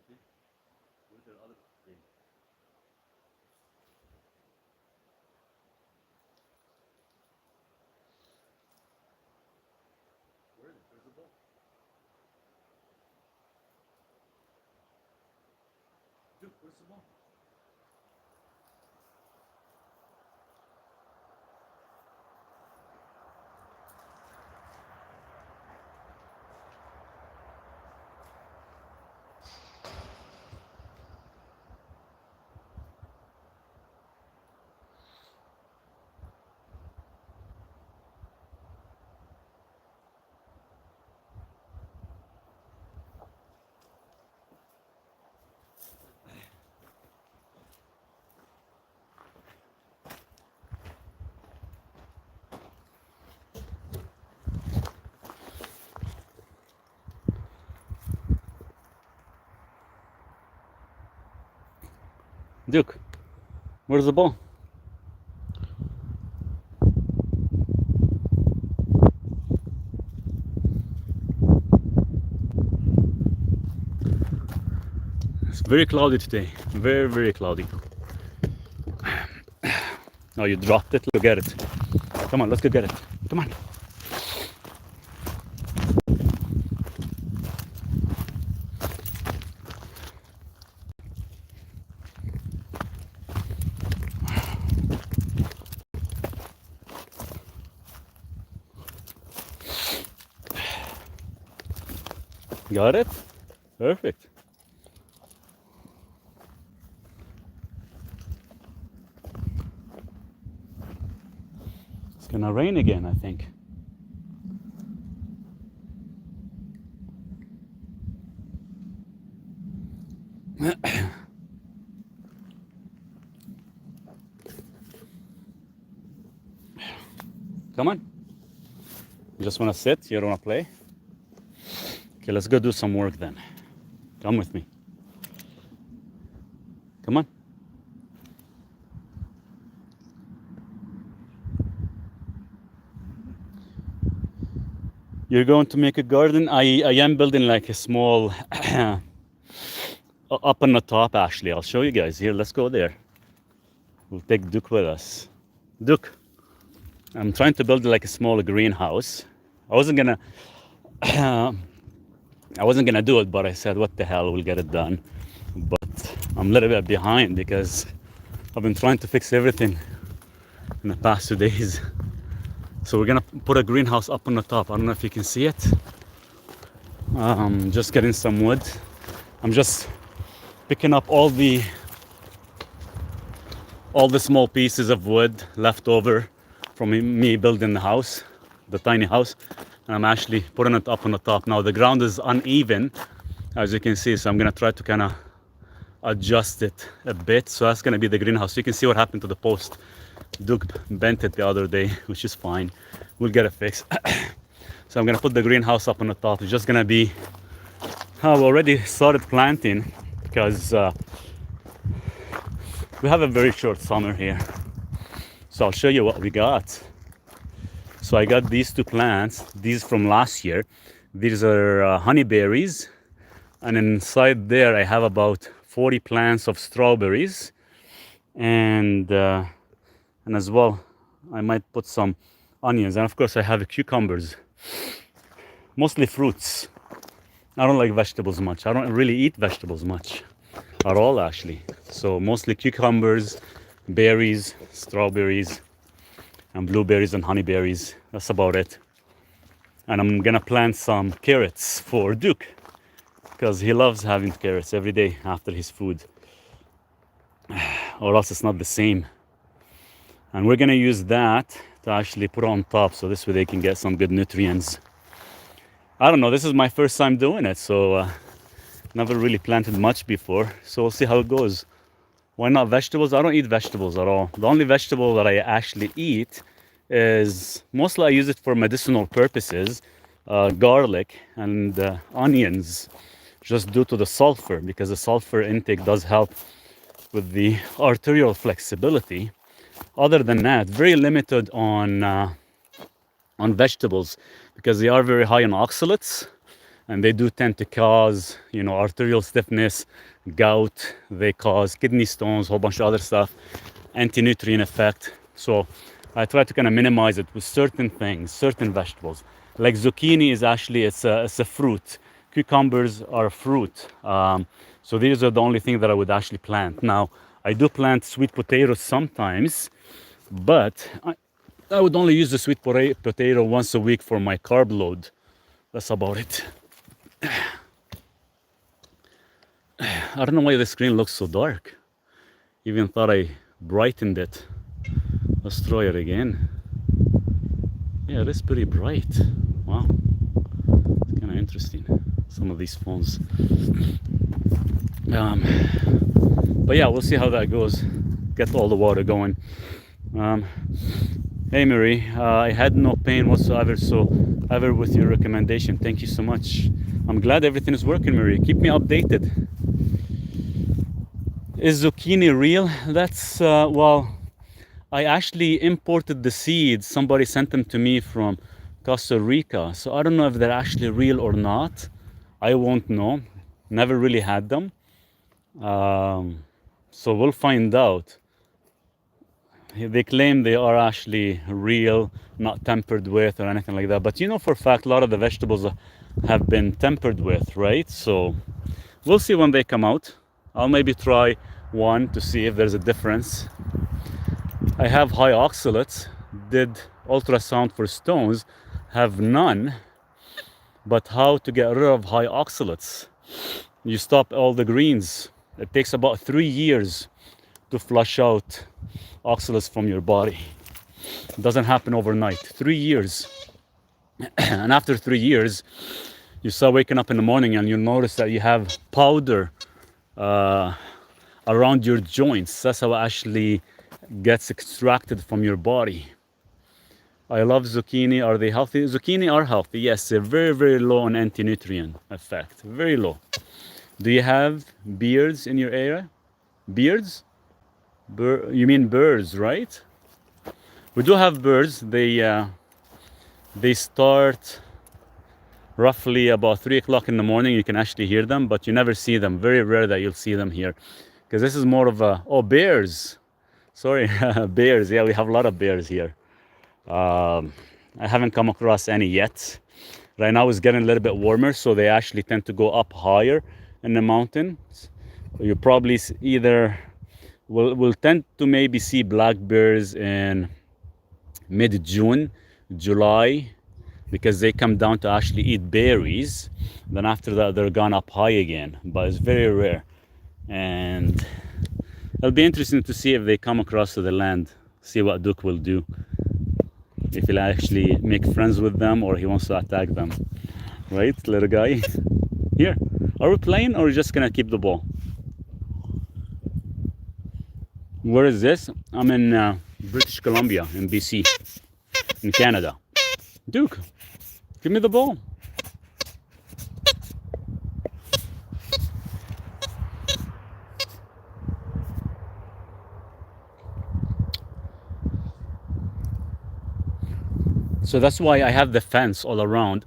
see? Where's the other thing? Where is it? Where's the ball? Dude, where's the ball? Duke, where's the ball? It's very cloudy today. Very, very cloudy. Oh, you dropped it? Go get it. Come on, let's go get it. Come on. Got it? Perfect. It's gonna rain again, I think. Come on. You just wanna sit? You don't wanna play? Okay, let's go do some work then. Come with me. Come on. You're going to make a garden? I am building like a small up on the top actually. I'll show you guys. Here, let's go there. We'll take Duke with us. Duke, I'm trying to build like a small greenhouse. I wasn't gonna do it, but I said, what the hell, we'll get it done. But I'm a little bit behind because I've been trying to fix everything in the past 2 days. So we're gonna put a greenhouse up on the top. I don't know if you can see it. Just getting some wood. I'm just picking up all the small pieces of wood left over from me building the house, the tiny house, and I'm actually putting it up on the top. Now the ground is uneven, as you can see, so I'm gonna try to kind of adjust it a bit. So that's gonna be the greenhouse. You can see what happened to the post. Duke bent it the other day, which is fine. We'll get it fixed. So I'm gonna put the greenhouse up on the top. It's just gonna be, I've already started planting because we have a very short summer here. So I'll show you what we got. So I got these 2 plants, these from last year. These are honeyberries. And inside there I have about 40 plants of strawberries. And as well, I might put some onions. And of course I have cucumbers. Mostly fruits. I don't like vegetables much. I don't really eat vegetables much at all actually. So mostly cucumbers, berries, strawberries, and blueberries and honeyberries. That's about it. And I'm gonna plant some carrots for Duke because he loves having carrots every day after his food, or else it's not the same. And we're gonna use that to actually put on top, so this way they can get some good nutrients. I don't know, this is my first time doing it, so never really planted much before, so we'll see how it goes. Why not vegetables? I don't eat vegetables at all. The only vegetable that I actually eat is, mostly I use it for medicinal purposes, garlic and onions, just due to the sulfur, because the sulfur intake does help with the arterial flexibility. Other than that, very limited on vegetables because they are very high in oxalates, and they do tend to cause, arterial stiffness, gout. They cause kidney stones, a whole bunch of other stuff, anti-nutrient effect. So I try to kind of minimize it with certain things, certain vegetables. Like zucchini is actually, it's a fruit. Cucumbers are a fruit. So these are the only things that I would actually plant. Now, I do plant sweet potatoes sometimes, but I would only use the sweet potato once a week for my carb load. That's about it. I don't know why the screen looks so dark. Even thought I brightened it. Let's try it again. Yeah, it is pretty bright. Wow. It's kind of interesting. Some of these phones. But yeah, we'll see how that goes. Get all the water going. Hey Marie, I had no pain whatsoever, so ever with your recommendation. Thank you so much. I'm glad everything is working, Marie. Keep me updated. Is zucchini real? That's, well, I actually imported the seeds. Somebody sent them to me from Costa Rica. So I don't know if they're actually real or not. I won't know. Never really had them. So we'll find out. They claim they are actually real, not tempered with or anything like that. But for a fact, a lot of the vegetables have been tempered with, right? So we'll see when they come out. I'll maybe try one to see if there's a difference. I have high oxalates, did ultrasound for stones, have none. But how to get rid of high oxalates? You stop all the greens. It takes about 3 years to flush out oxalates from your body. It doesn't happen overnight. 3 years. And after 3 years, you start waking up in the morning and you notice that you have powder around your joints. That's how it actually gets extracted from your body. I love zucchini. Are they healthy? Zucchini are healthy. Yes, they're very, very low on anti-nutrient effect. Very low. Do you have beards in your area? Beards? You mean birds, right? We do have birds. They start roughly about 3 o'clock in the morning. You can actually hear them, but you never see them. Very rare that you'll see them here. Because this is more of a, bears. Sorry, bears. Yeah, we have a lot of bears here. I haven't come across any yet. Right now it's getting a little bit warmer, so they actually tend to go up higher in the mountains. You probably either will tend to maybe see black bears in mid-June, July, because they come down to actually eat berries. Then after that they're gone up high again, but it's very rare. And it'll be interesting to see if they come across to the land, see what Duke will do, if he'll actually make friends with them or he wants to attack them. Right, little guy? Here, are we playing or are we just gonna keep the ball? Where is this? I'm in British Columbia, in BC, in Canada. Duke, give me the ball. So that's why I have the fence all around.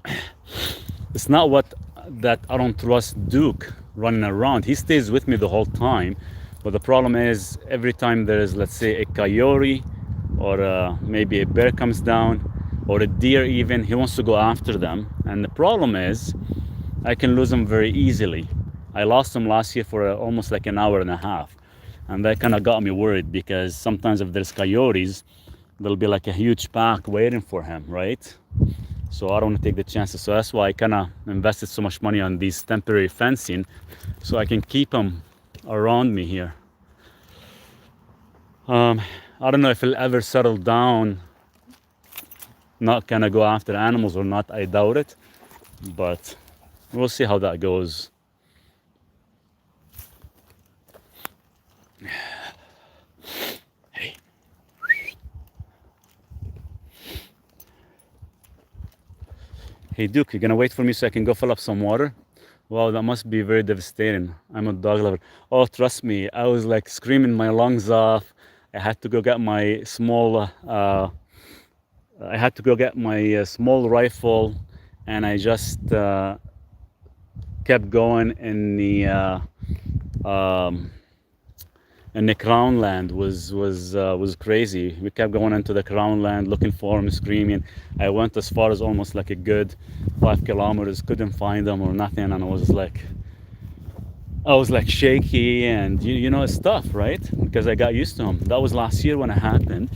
It's not that I don't trust Duke running around. He stays with me the whole time. But the problem is every time there is, let's say, a coyote or maybe a bear comes down or a deer even, he wants to go after them. And the problem is I can lose them very easily. I lost him last year for almost like an hour and a half. And that kind of got me worried because sometimes if there's coyotes, there'll be like a huge pack waiting for him, right? So I don't want to take the chances. So that's why I kind of invested so much money on these temporary fencing so I can keep them around me here. I don't know if he'll ever settle down, not kind of go after animals or not. I doubt it, but we'll see how that goes. Hey. Hey Duke, you gonna wait for me so I can go fill up some water? Wow, that must be very devastating. I'm a dog lover. Oh, trust me, I was like screaming my lungs off. I had to go get my small small rifle, and I just kept going um, in the crown land was crazy. We kept going into the crown land looking for him, screaming. I went as far as almost like a good 5 kilometers, couldn't find them or nothing, and I was like shaky, and you know, it's tough, right? Because I got used to him. That was last year when it happened,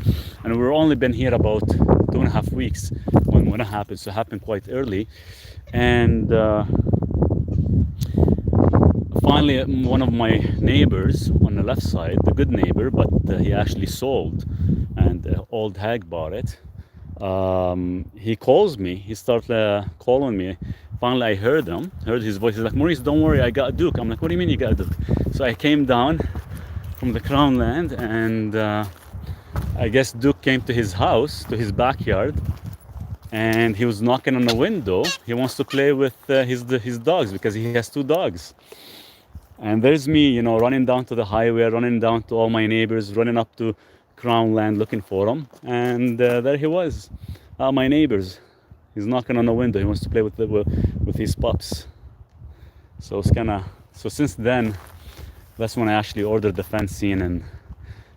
and we've only been here about 2.5 weeks when it happened. So it happened quite early, and finally, one of my neighbors on the left side, the good neighbor, but he actually sold, and old hag bought it. He calls me. He started calling me. Finally, I heard his voice. He's like, Maurice, don't worry, I got Duke. I'm like, what do you mean you got Duke? So I came down from the crown land, and I guess Duke came to his house, to his backyard, and he was knocking on the window. He wants to play with his dogs because he has 2 dogs. And there's me, you know, running down to the highway, running down to all my neighbors, running up to Crown Land looking for him. And there he was, my neighbors. He's knocking on the window. He wants to play with his pups. So it's kind of, so since then, that's when I actually ordered the fencing, and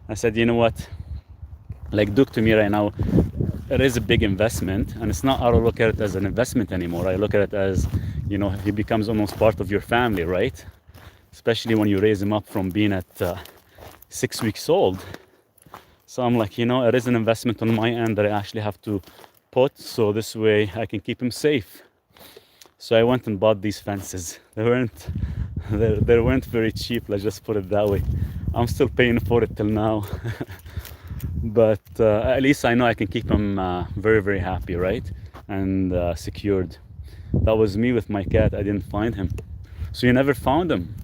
I said, you know what, like Duke to me right now, it is a big investment, and it's not, I don't look at it as an investment anymore. I look at it as, you know, he becomes almost part of your family, right? Especially when you raise him up from being at 6 weeks old. So I'm like, you know, it is an investment on my end that I actually have to put, so this way I can keep him safe. So I went and bought these fences. They weren't very cheap, let's just put it that way. I'm still paying for it till now. But at least I know I can keep him very, very happy, right? And secured. That was me with my cat. I didn't find him. So you never found them.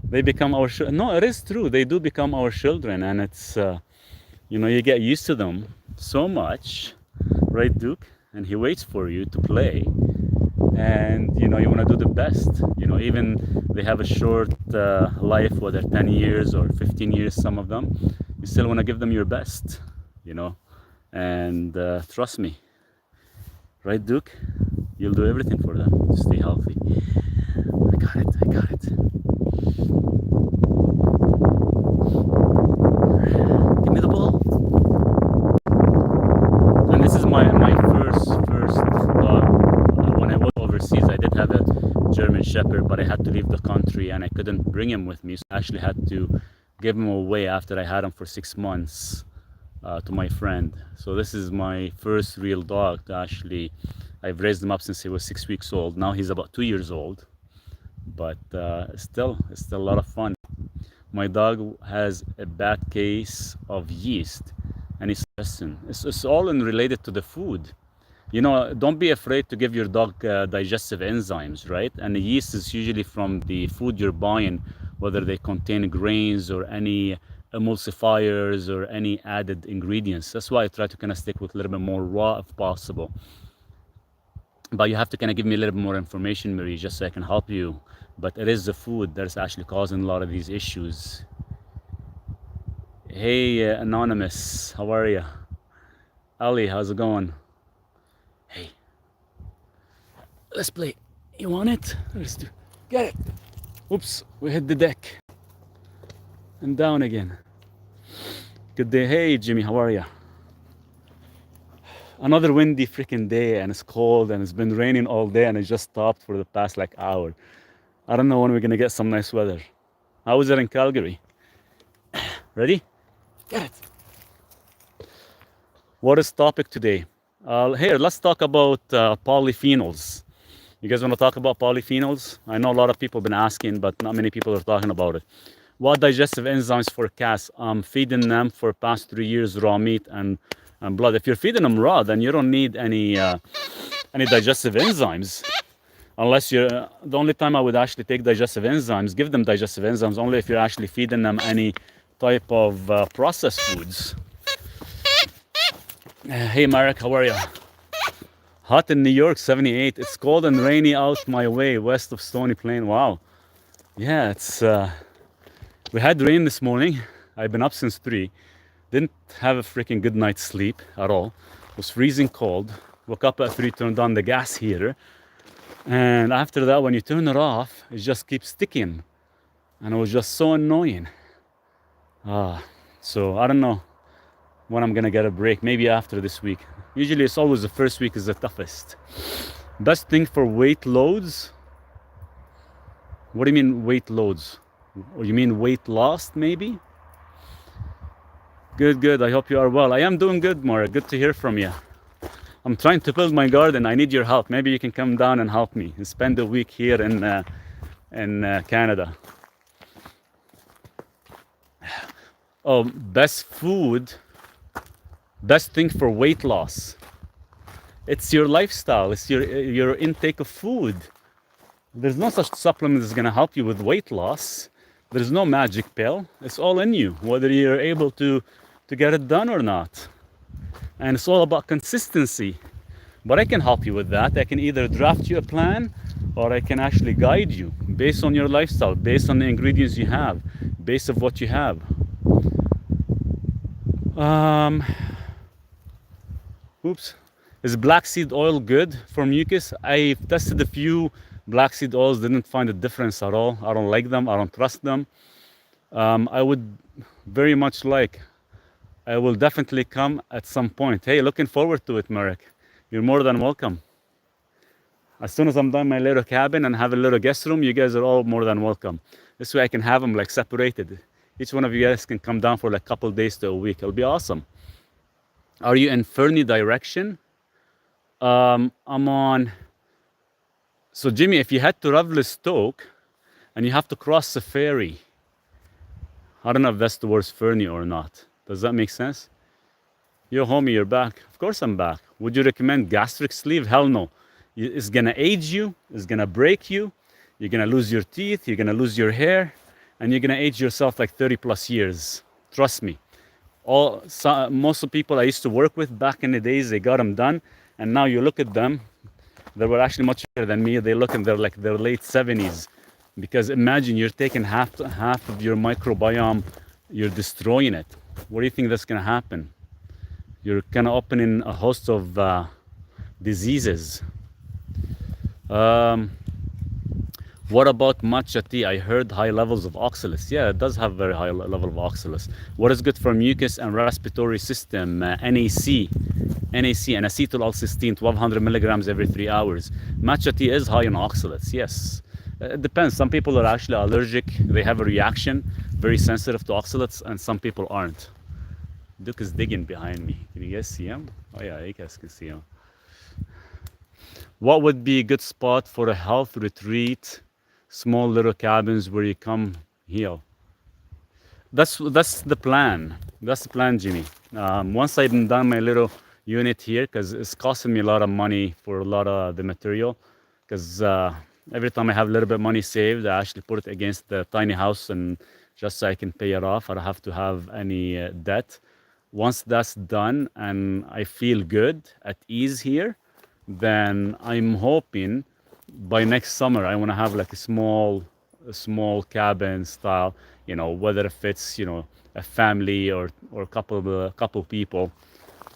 They become our no, it is true. They do become our children, and it's you know, you get used to them so much, right, Duke? And he waits for you to play, and you know, you want to do the best. You know, even they have a short life, whether 10 years or 15 years, some of them, you still want to give them your best, you know. And trust me, right, Duke? You'll do everything for them to stay healthy. I got it. Give me the ball. And this is my first dog. When I was overseas, I did have a German Shepherd, but I had to leave the country and I couldn't bring him with me. So I actually had to give him away after I had him for 6 months to my friend. So this is my first real dog to actually, I've raised him up since he was 6 weeks old. Now he's about 2 years old. But still, it's still a lot of fun. My dog has a bad case of yeast, and it's all related to the food. You know, don't be afraid to give your dog digestive enzymes, right? And the yeast is usually from the food you're buying, whether they contain grains or any emulsifiers or any added ingredients. That's why I try to kind of stick with a little bit more raw if possible. But you have to kind of give me a little bit more information, Marie, just so I can help you. But it is the food that's actually causing a lot of these issues. Hey, Anonymous, how are you? Ali, how's it going? Hey, let's play. You want it? Let's do. Get it. Oops, we hit the deck. And down again. Good day. Hey, Jimmy, how are you? Another windy freaking day, and it's cold, and it's been raining all day, and it just stopped for the past like hour. I don't know when we're gonna get some nice weather. How is it in Calgary? Ready? Get it. What is topic today? Here, let's talk about polyphenols. You guys want to talk about polyphenols? I know a lot of people have been asking, but not many people are talking about it. What digestive enzymes for cats? I'm feeding them for past 3 years raw meat and blood. If you're feeding them raw, then you don't need any digestive enzymes. Unless you're, the only time I would actually take digestive enzymes, give them digestive enzymes, only if you're actually feeding them any type of processed foods. Hey Marek, how are you? Hot in New York, 78. It's cold and rainy out my way, west of Stony Plain. Wow. Yeah, it's, we had rain this morning. I've been up since 3. Didn't have a freaking good night's sleep at all. It was freezing cold. Woke up at 3, turned on the gas heater. And after that, when you turn it off, it just keeps sticking. And it was just so annoying. So I don't know when I'm gonna get a break. Maybe after this week. Usually it's always the first week is the toughest. Best thing for weight loads. What do you mean weight loads? Or you mean weight lost maybe? Good. I hope you are well. I am doing good, Maura. Good to hear from you. I'm trying to build my garden. I need your help. Maybe you can come down and help me and spend a week here in Canada. Oh, best food, best thing for weight loss. It's your lifestyle. It's your intake of food. There's no such supplement that's gonna help you with weight loss. There's no magic pill. It's all in you, whether you're able to get it done or not. And it's all about consistency. But I can help you with that. I can either draft you a plan or I can actually guide you based on your lifestyle, based on the ingredients you have, based on what you have. Oops. Is black seed oil good for mucus? I've tested a few black seed oils, didn't find a difference at all. I don't like them. I don't trust them. I would very much like, I will definitely come at some point. Hey, looking forward to it, Marek. You're more than welcome. As soon as I'm done my little cabin and have a little guest room, you guys are all more than welcome. This way I can have them like separated. Each one of you guys can come down for like a couple days to a week. It'll be awesome. Are you in Fernie direction? I'm on. So Jimmy, if you head to Revelstoke and you have to cross the ferry, I don't know if that's towards Fernie or not. Does that make sense? Yo, homie, you're back. Of course I'm back. Would you recommend gastric sleeve? Hell no. It's gonna age you. It's gonna break you. You're gonna lose your teeth. You're gonna lose your hair, and you're gonna age yourself like 30 plus years. Trust me. Most of the people I used to work with back in the days, they got them done, and now you look at them. They were actually much better than me. They look in their like their late 70s, because imagine you're taking half of your microbiome, you're destroying it. What do you think that's gonna happen? You're kind of opening a host of diseases. What about matcha tea? I heard high levels of oxalates. Yeah, it does have very high level of oxalates. What is good for mucus and respiratory system? NAC and acetylcysteine, 1200 milligrams every 3 hours. Matcha tea is high in oxalates, yes. It depends. Some people are actually allergic. They have a reaction, very sensitive to oxalates, and some people aren't. Duke is digging behind me. Can you guys see him? Oh yeah, you guys can see him. What would be a good spot for a health retreat? Small little cabins where you come heal. That's the plan. That's the plan, Jimmy. Once I've done my little unit here, because it's costing me a lot of money for a lot of the material, because every time I have a little bit of money saved, I actually put it against the tiny house, and just so I can pay it off. I don't have to have any debt. Once that's done and I feel good, at ease here, then I'm hoping by next summer I want to have like a small cabin style, whether if it's a family or a couple people,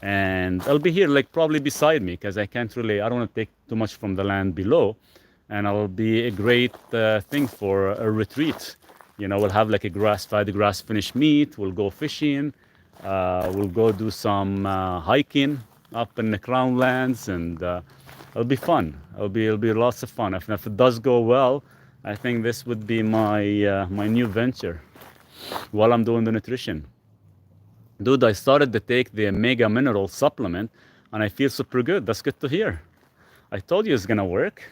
and I'll be here like probably beside me, because I don't want to take too much from the land below, and it'll be a great thing for a retreat. We'll have like a grass-fed, grass-finished meat. We'll go fishing. We'll go do some hiking up in the Crown Lands, and it'll be fun. It'll be lots of fun. If it does go well, I think this would be my my new venture while I'm doing the nutrition. Dude, I started to take the Mega Mineral supplement, and I feel super good. That's good to hear. I told you it's gonna work.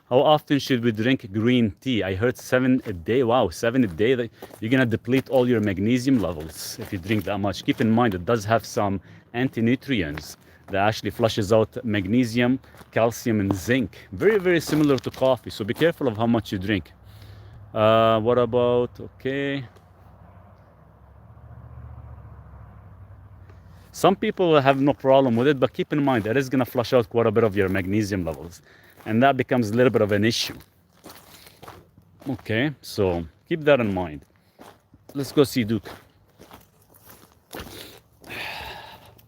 How often should we drink green tea? I heard 7 a day. Wow, 7 a day. You're gonna deplete all your magnesium levels if you drink that much. Keep in mind, it does have some anti-nutrients that actually flushes out magnesium, calcium, and zinc. Very, very similar to coffee. So be careful of how much you drink. What about, okay. Some people have no problem with it, but keep in mind, it is gonna flush out quite a bit of your magnesium levels. And that becomes a little bit of an issue. Okay, so keep that in mind. Let's go see Duke.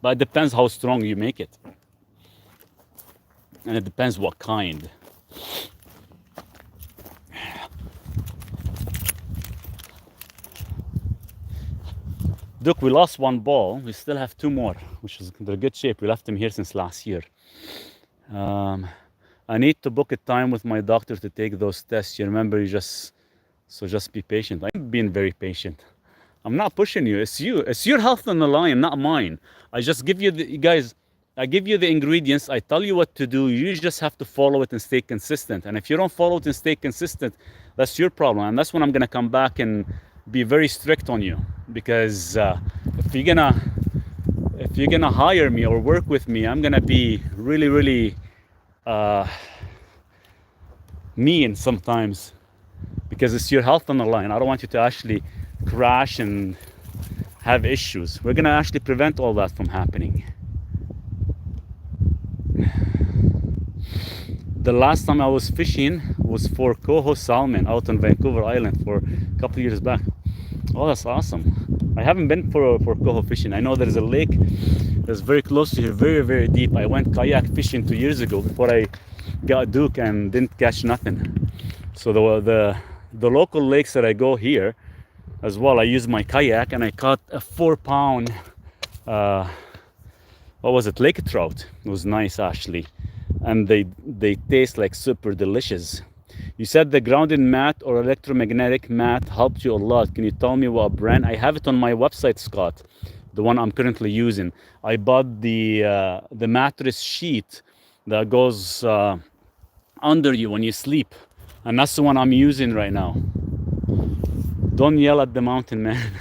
But it depends how strong you make it. And it depends what kind. Duke, we lost one ball. We still have two more, which is they're good shape. We left them here since last year. I need to book a time with my doctor to take those tests. You remember, so just be patient. I'm being very patient. I'm not pushing you. It's you. It's your health on the line, not mine. I just give you the guys. I give you the ingredients. I tell you what to do. You just have to follow it and stay consistent. And if you don't follow it and stay consistent, that's your problem. And that's when I'm gonna come back and be very strict on you. Because if you're gonna hire me or work with me, I'm gonna be really, really mean sometimes, because it's your health on the line. I don't want you to actually crash and have issues. We're gonna actually prevent all that from happening. The last time I was fishing was for coho salmon out on Vancouver Island for a couple of years back. Oh, that's awesome. I haven't been for coho fishing. I know there's a lake that's very close to here, very, very deep. I went kayak fishing 2 years ago before I got Duke and didn't catch nothing. So the local lakes that I go here as well, I use my kayak and I caught a 4-pound, what was it, lake trout. It was nice actually. And they taste like super delicious. You said the grounded mat or electromagnetic mat helped you a lot. Can you tell me what brand? I have it on my website, Scott, the one I'm currently using. I bought the mattress sheet that goes under you when you sleep, and that's the one I'm using right now. Don't yell at the mountain, man.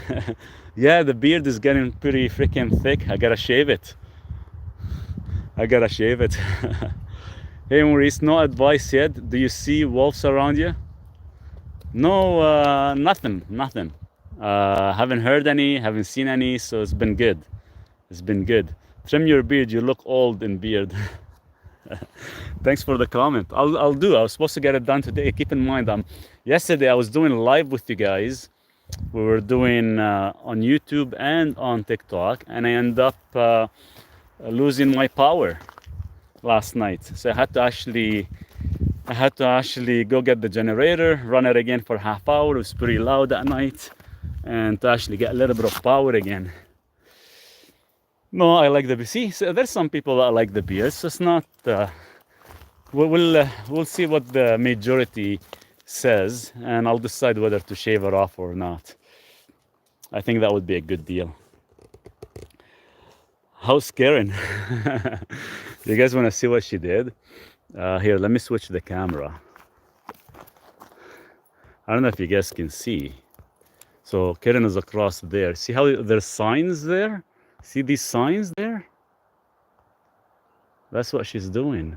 Yeah, the beard is getting pretty freaking thick. I gotta shave it. Hey Maurice, no advice yet. Do you see wolves around you? No, nothing. Haven't heard any, haven't seen any, so it's been good. Trim your beard, you look old in beard. Thanks for the comment. I'll do. I was supposed to get it done today. Keep in mind, yesterday I was doing live with you guys. We were doing on YouTube and on TikTok, and I ended up losing my power last night. So I had to actually go get the generator, run it again for half hour. It was pretty loud that night, and to actually get a little bit of power again. No, I like the see. So there's some people that like the beard. So it's not. We'll see what the majority says, and I'll decide whether to shave it off or not. I think that would be a good deal. How's Karen? You guys want to see what she did? Here, let me switch the camera. I don't know if you guys can see. So Karen is across there. See how there's signs there? See these signs there? That's what she's doing.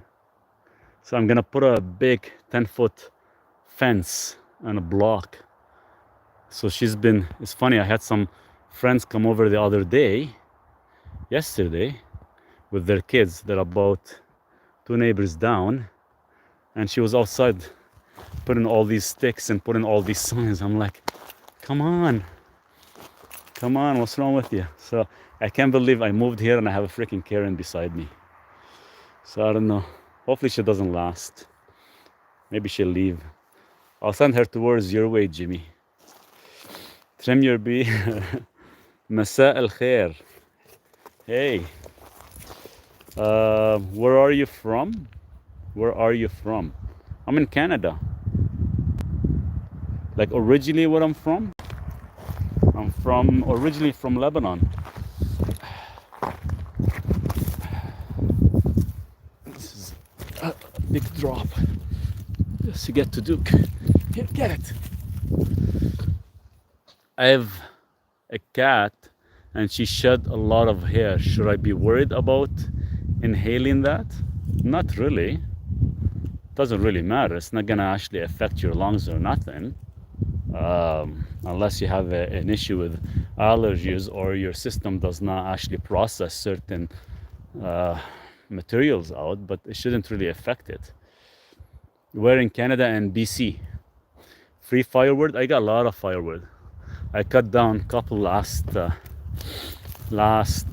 So I'm gonna put a big 10-foot fence and a block. So it's funny, I had some friends come over the other day, yesterday, with their kids. They're about 2 neighbors down, and she was outside putting all these sticks and putting all these signs. I'm like, come on, what's wrong with you? So I can't believe I moved here and I have a freaking Karen beside me. So I don't know. Hopefully she doesn't last. Maybe she'll leave. I'll send her towards your way, Jimmy. Trim your beard. Masa al khair. Hey. Where are you from? I'm in Canada. Like originally where I'm from? I'm originally from Lebanon. This is a big drop. Just to get to Duke. Here, get it. I have a cat and she shed a lot of hair. Should I be worried about inhaling that? Not really. Doesn't really matter. It's not gonna actually affect your lungs or nothing. Unless you have an issue with allergies or your system does not actually process certain materials out, but it shouldn't really affect it. We're in Canada and BC. Free firewood. I got a lot of firewood. I cut down a couple last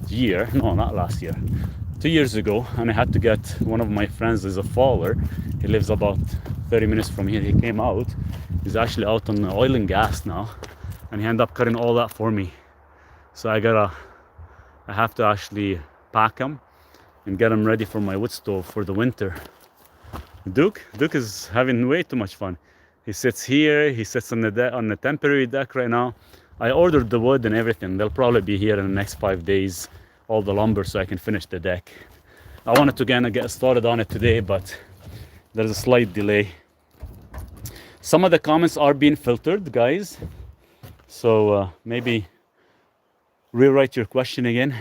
year. No, not last year. 2 years ago, and I had to get one of my friends is a faller. He lives about 30 minutes from here. He came out. He's actually out on oil and gas now, and he ended up cutting all that for me. So I have to actually pack them and get them ready for my wood stove for the winter. Duke is having way too much fun. He sits here, he sits on the temporary deck right now. I ordered the wood and everything. They'll probably be here in the next 5 days, all the lumber, so I can finish the deck. I wanted to get started on it today, but there's a slight delay. Some of the comments are being filtered, guys. So maybe rewrite your question again.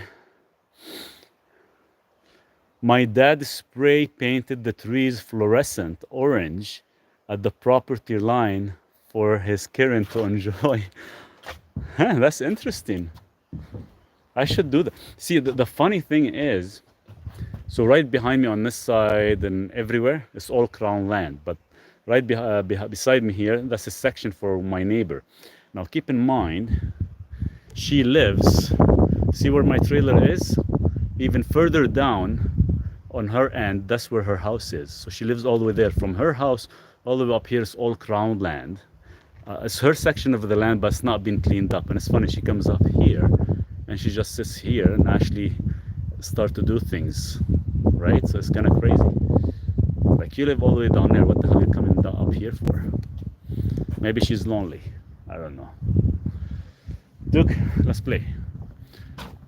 My dad spray painted the trees fluorescent orange at the property line for his Karen to enjoy. Huh, that's interesting. I should do that. See, the funny thing is, so right behind me on this side and everywhere, it's all crown land. But right beside me here, that's a section for my neighbor. Now keep in mind, she lives, see where my trailer is? Even further down on her end, that's where her house is. So she lives all the way there. From her house all the way up here is all crown land. It's her section of the land, but it's not been cleaned up. And it's funny, she comes up here and she just sits here and actually start to do things, right? So it's kind of crazy. Like, you live all the way down there, what the hell are you coming up here for? Maybe she's lonely, I don't know. Duke, let's play.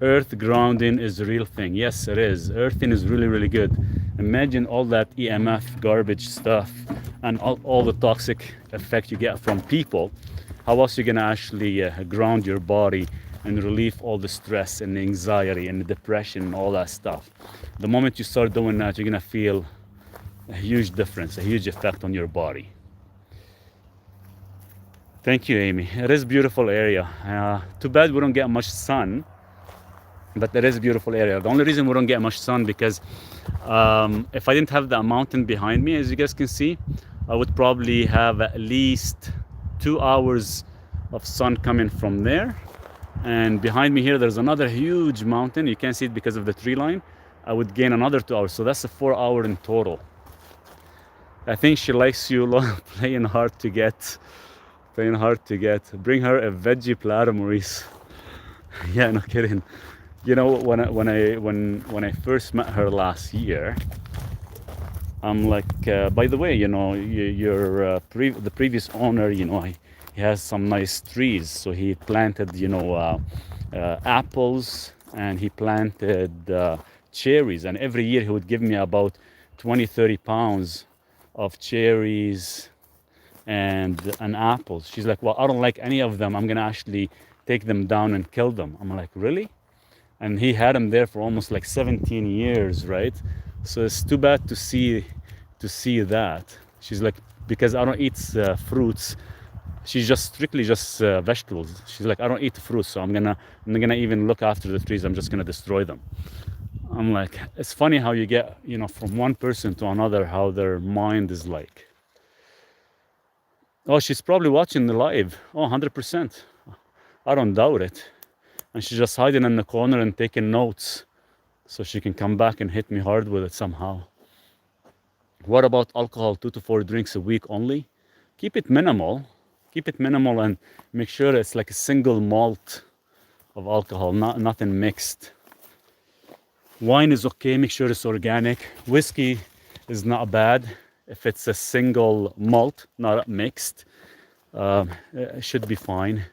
Earth grounding is a real thing. Yes, it is. Earthing is really, really good. Imagine all that EMF garbage stuff and all the toxic effect you get from people. How else are you gonna actually ground your body and relieve all the stress and the anxiety and the depression and all that stuff? The moment you start doing that, you're gonna feel a huge difference, a huge effect on your body. Thank you, Amy. It is a beautiful area. Too bad we don't get much sun, but it is a beautiful area. The only reason we don't get much sun because if I didn't have that mountain behind me, as you guys can see, I would probably have at least 2 hours of sun coming from there. And behind me here, there's another huge mountain. You can't see it because of the tree line. I would gain another 2 hours. So that's a 4 hour in total. I think she likes you playing hard to get. Bring her a veggie platter, Maurice. Yeah, no kidding. You know, when I first met her last year, I'm like, by the way, you know, the previous owner, you know, he has some nice trees, so he planted, you know, apples, and he planted cherries, and every year he would give me about 20-30 pounds of cherries and apples. She's like, well, I don't like any of them. I'm gonna actually take them down and kill them. I'm like, really? And he had them there for almost like 17 years, right? So it's too bad to see that. She's like, because I don't eat fruits. She's just strictly just vegetables. She's like, I don't eat fruits, so I'm not gonna even look after the trees. I'm just gonna destroy them. I'm like, it's funny how you get, you know, from one person to another, how their mind is like. Oh, she's probably watching the live. Oh, 100%. I don't doubt it. And she's just hiding in the corner and taking notes so she can come back and hit me hard with it somehow. What about alcohol? 2 to 4 drinks a week only? Keep it minimal. Keep it minimal and make sure it's like a single malt of alcohol, nothing mixed. Wine is okay, make sure it's organic. Whiskey is not bad if it's a single malt, not mixed. It should be fine.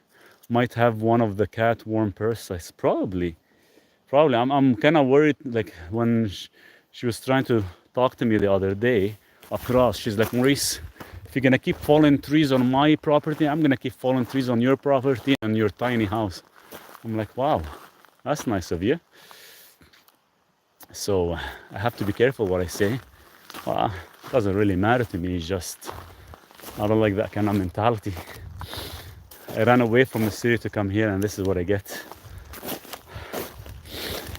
Might have one of the cat worm parasites. Probably. I'm kind of worried. Like when she was trying to talk to me the other day across, she's like, Maurice, if you're gonna keep falling trees on my property, I'm gonna keep falling trees on your property and your tiny house. I'm like, wow, that's nice of you. So I have to be careful what I say. Well, it doesn't really matter to me. It's just, I don't like that kind of mentality. I ran away from the city to come here, and this is what I get.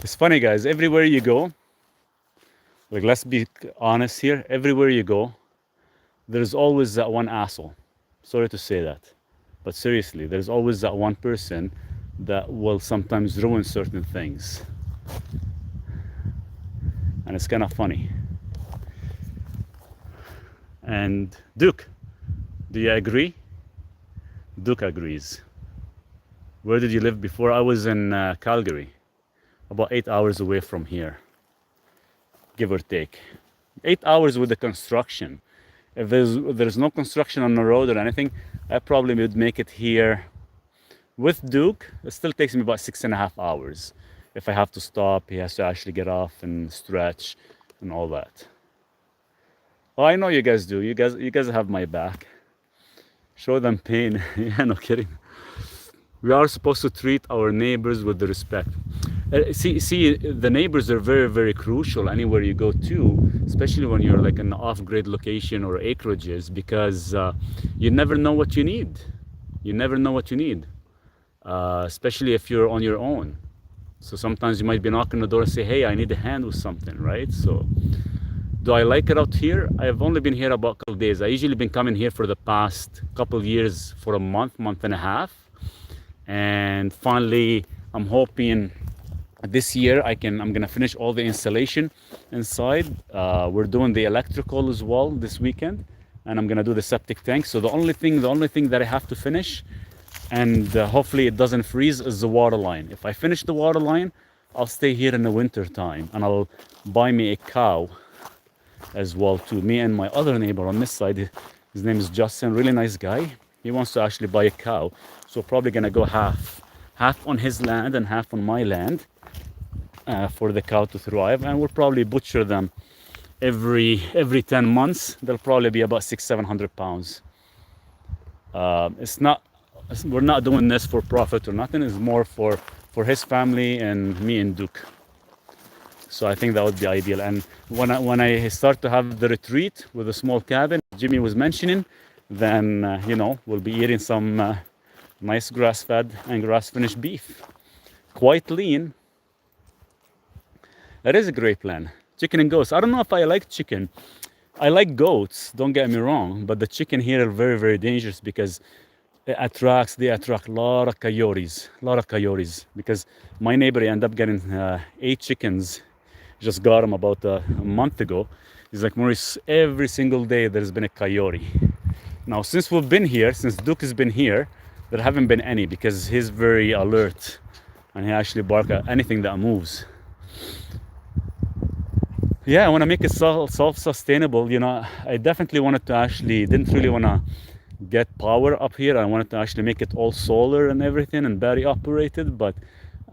It's funny, guys, everywhere you go, like, let's be honest here, everywhere you go, there's always that one asshole. Sorry to say that, but seriously, there's always that one person that will sometimes ruin certain things. And it's kind of funny. And Duke, do you agree? Duke agrees. Where did you live before? I was in Calgary, about 8 hours away from here, give or take. 8 hours with the construction. If there's no construction on the road or anything, I probably would make it here with Duke. It still takes me about 6.5 hours. If I have to stop, he has to actually get off and stretch and all that. Oh, I know you guys do. You guys have my back. Show them pain. Yeah, no kidding. We are supposed to treat our neighbors with the respect. See, the neighbors are very, very crucial anywhere you go to, especially when you're like an off-grid location or acreages, because you never know what you need. You never know what you need, especially if you're on your own. So sometimes you might be knocking the door and say, hey, I need a hand with something, right? So do I like it out here? I've only been here about a couple of days. I usually been coming here for the past couple of years for a month and a half. And finally, I'm hoping this year I'm gonna finish all the installation inside. We're doing the electrical as well this weekend, and I'm gonna do the septic tank. So the only thing that I have to finish, and hopefully it doesn't freeze, is the water line. If I finish the water line, I'll stay here in the winter time, and I'll buy me a cow as well too. Me and my other neighbor on this side, his name is Justin, really nice guy. He wants to actually buy a cow, so probably gonna go half on his land and half on my land for the cow to thrive, and we'll probably butcher them every 10 months. They'll probably be about 600-700 pounds. We're not doing this for profit or nothing. It's more for his family and me and Duke. So I think that would be ideal. And when I start to have the retreat with a small cabin Jimmy was mentioning, then we'll be eating some nice grass-fed and grass-finished beef. Quite lean. That is a great plan. Chicken and goats. I don't know if I like chicken. I like goats, don't get me wrong, but the chicken here are very, very dangerous because they attract a lot of coyotes. Because my neighbor ended up getting 8 chickens. Just got them about a month ago. He's like, Maurice, every single day there's been a coyote. Now, since Duke has been here, there haven't been any because he's very alert and he actually barks at anything that moves. Yeah, I want to make it self-sustainable. I definitely didn't really want to get power up here. I wanted to actually make it all solar and everything and battery operated. But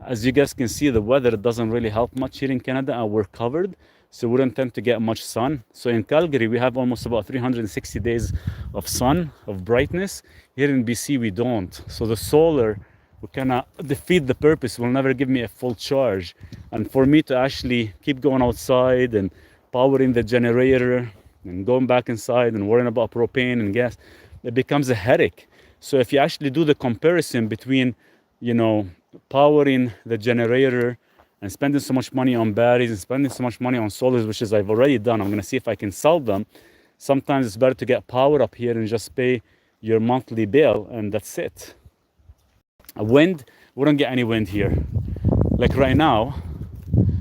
as you guys can see, the weather doesn't really help much here in Canada, and we're covered. So we don't tend to get much sun. So in Calgary, we have almost about 360 days of sun, of brightness. Here in BC, we don't. So the solar will kind of defeat the purpose, will never give me a full charge. And for me to actually keep going outside and powering the generator and going back inside and worrying about propane and gas, it becomes a headache. So if you actually do the comparison between, powering the generator and spending so much money on batteries and spending so much money on solars, which is I've already done. I'm gonna see if I can sell them. Sometimes it's better to get power up here and just pay your monthly bill, and that's it. Wind, we don't get any wind here. Like right now,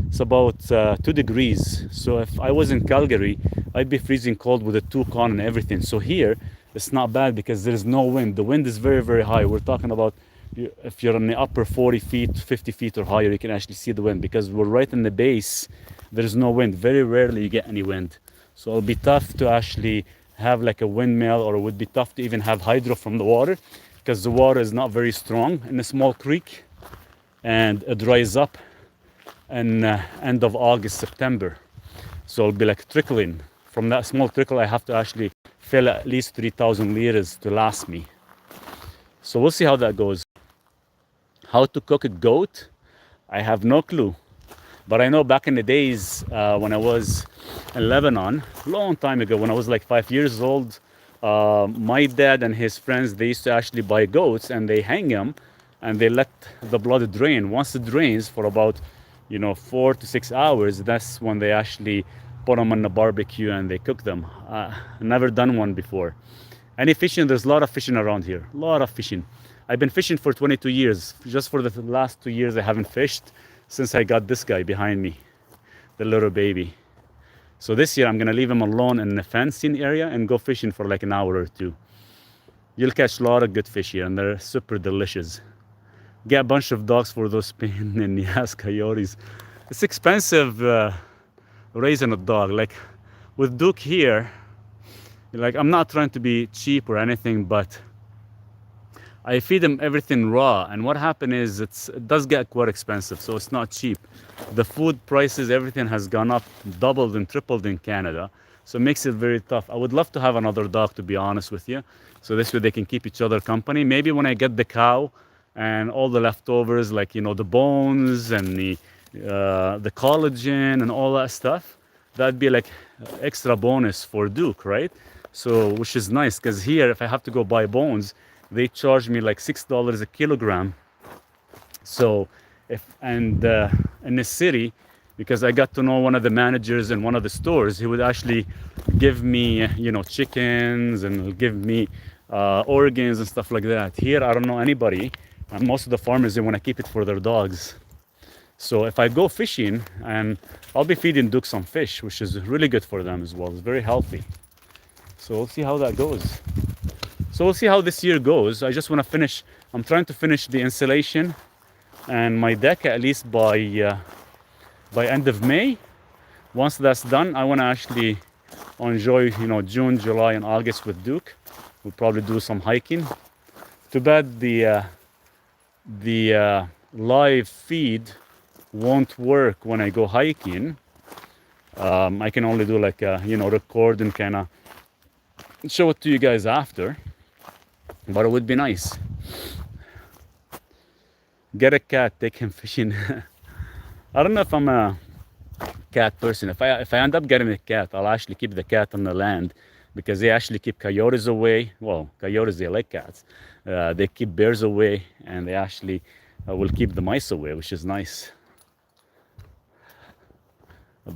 it's about 2 degrees. So if I was in Calgary, I'd be freezing cold with a 2 con and everything. So here, it's not bad because there's no wind. The wind is very, very high. We're talking about if you're on the upper 40 feet, 50 feet or higher, you can actually see the wind because we're right in the base. There's no wind. Very rarely you get any wind. So it'll be tough to actually have like a windmill, or it would be tough to even have hydro from the water because the water is not very strong in a small creek and it dries up in end of August, September. So it'll be like trickling. From that small trickle, I have to actually fill at least 3,000 liters to last me. So we'll see how that goes. How to cook a goat? I have no clue. But I know back in the days when I was in Lebanon, a long time ago, when I was like 5 years old, my dad and his friends, they used to actually buy goats and they hang them and they let the blood drain. Once it drains for about 4 to 6 hours, that's when they actually put them on the barbecue and they cook them. Never done one before. Any fishing? There's a lot of fishing around here. A lot of fishing. I've been fishing for 22 years. Just for the last 2 years, I haven't fished since I got this guy behind me, the little baby. So this year, I'm gonna leave him alone in the fencing area and go fishing for like an hour or two. You'll catch a lot of good fish here, and they're super delicious. get a bunch of dogs for those pain in the ass coyotes. It's expensive raising a dog. Like with Duke here, like I'm not trying to be cheap or anything, but I feed him everything raw, and what happened is it does get quite expensive, so it's not cheap. The food prices, everything has gone up, doubled and tripled in Canada, so it makes it very tough. I would love to have another dog, to be honest with you, so this way they can keep each other company. Maybe when I get the cow and all the leftovers, like the bones and the collagen and all that stuff, that'd be like extra bonus for Duke, right? So which is nice, because here if I have to go buy bones, they charge me like $6 a kilogram. So in the city, because I got to know one of the managers in one of the stores, he would actually give me chickens and give me organs and stuff like that. Here I don't know anybody, and most of the farmers, they want to keep it for their dogs. So if I go fishing, and I'll be feeding Duke some fish, which is really good for them as well. It's very healthy. So we'll see how that goes. So we'll see how this year goes. I just want to finish, I'm trying to finish the insulation and my deck at least by end of May. Once that's done, I want to actually enjoy June, July and August with Duke. We'll probably do some hiking. Too bad the live feed won't work when I go hiking. I can only do like record and kind of show it to you guys after, but it would be nice. Get a cat, take him fishing. I don't know if I'm a cat person. If I end up getting a cat, I'll actually keep the cat on the land, because they actually keep coyotes away. Well, coyotes, they like cats. They keep bears away, and they actually will keep the mice away, which is nice.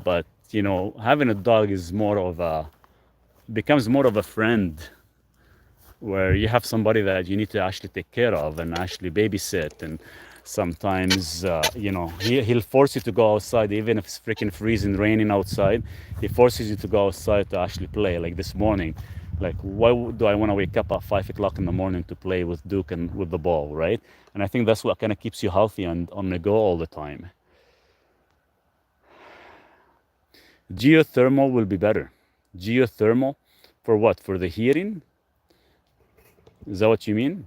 But having a dog is becomes more of a friend, where you have somebody that you need to actually take care of and actually babysit. And sometimes he'll force you to go outside, even if it's freaking freezing raining outside. He forces you to go outside to actually play. Like this morning, like why do I want to wake up at 5 o'clock in the morning to play with Duke and with the ball, right? And I think that's what kind of keeps you healthy and on the go all the time. Geothermal will be better. Geothermal for what? For the heating? Is that what you mean?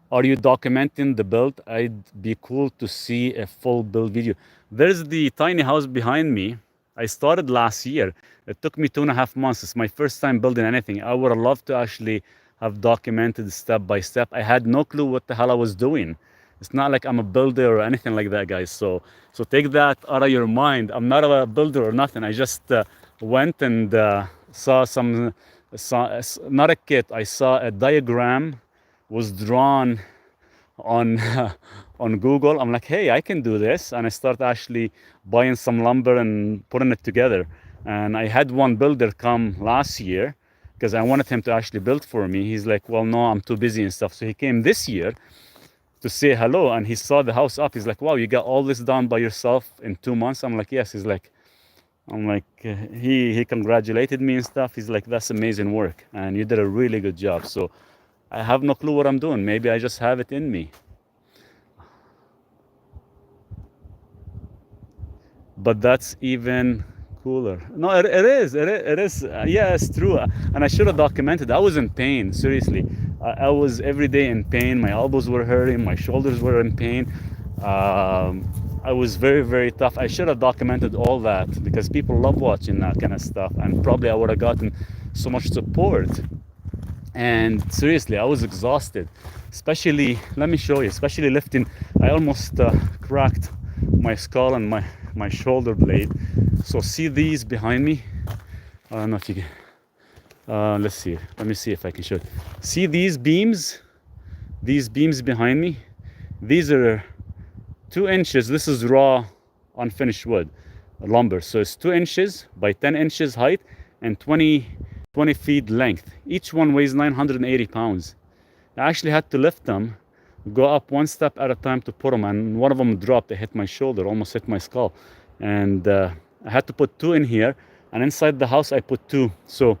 Are you documenting the build? I'd be cool to see a full build video. There's the tiny house behind me. I started last year. It took me 2.5 months. It's my first time building anything. I would have loved to actually have documented step by step. I had no clue what the hell I was doing. It's not like I'm a builder or anything like that, guys. So take that out of your mind. I'm not a builder or nothing. I just went and saw not a kit. I saw a diagram was drawn on on Google. I'm like, hey, I can do this, and I start actually buying some lumber and putting it together. And I had one builder come last year because I wanted him to actually build for me. He's like, well, no, I'm too busy and stuff. So he came this year to say hello, and he saw the house up. He's like, wow, you got all this done by yourself in 2 months? I'm like, yes. I'm like, he congratulated me and stuff. He's like, that's amazing work, and you did a really good job. So I have no clue what I'm doing. Maybe I just have it in me. But that's even cooler. No, it is. Yeah, it's true. And I should have documented. I was in pain, seriously. I was every day in pain. My elbows were hurting. My shoulders were in pain. I was very, very tough. I should have documented all that, because people love watching that kind of stuff. And probably I would have gotten so much support. And seriously, I was exhausted. Especially, let me show you, especially lifting. I almost cracked my skull and my shoulder blade. So see these behind me? I don't know if you can. Let's see. Let me see if I can show it. See these beams? These beams behind me? These are 2 inches. This is raw, unfinished wood, lumber. So it's 2 inches by 10 inches height and 20 feet length. Each one weighs 980 pounds. I actually had to lift them, go up one step at a time to put them, and one of them dropped. It hit my shoulder, almost hit my skull. And I had to put 2 in here, and inside the house I put 2. So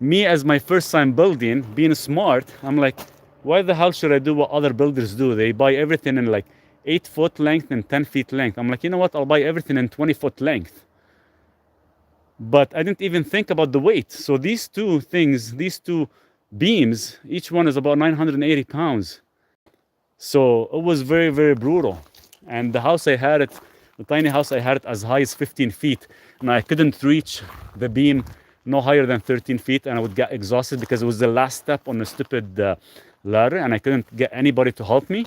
me, as my first time building, being smart, I'm like, why the hell should I do what other builders do? They buy everything in like 8-foot length and 10 feet length. I'm like, you know what? I'll buy everything in 20-foot length. But I didn't even think about the weight. So these two things, these two beams, each one is about 980 pounds. So it was very, very brutal. And the house I had it, the tiny house I had it as high as 15 feet. And I couldn't reach the beam no higher than 13 feet. And I would get exhausted because it was the last step on the stupid ladder. And I couldn't get anybody to help me.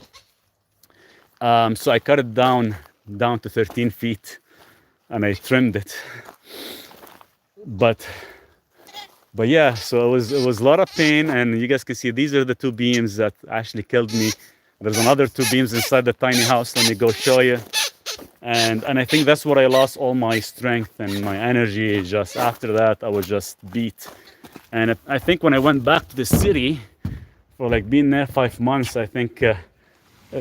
So I cut it down to 13 feet. And I trimmed it. But yeah, so it was a lot of pain. And you guys can see these are the two beams that actually killed me. There's another two beams inside the tiny house. Let me go show you. And I think that's where I lost all my strength and my energy. Just after that, I was just beat. And I think when I went back to the city for like being there 5 months, I think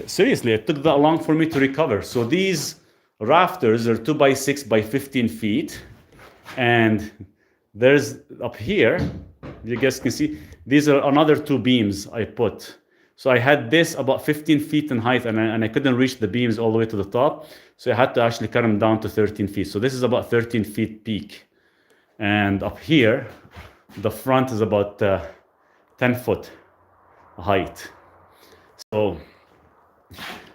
seriously, it took that long for me to recover. So these rafters are 2x6 by 15 feet. And there's up here, you guys can see, these are another two beams I put. So I had this about 15 feet in height, and I couldn't reach the beams all the way to the top. So I had to actually cut them down to 13 feet. So this is about 13 feet peak. And up here, the front is about 10 foot height. So,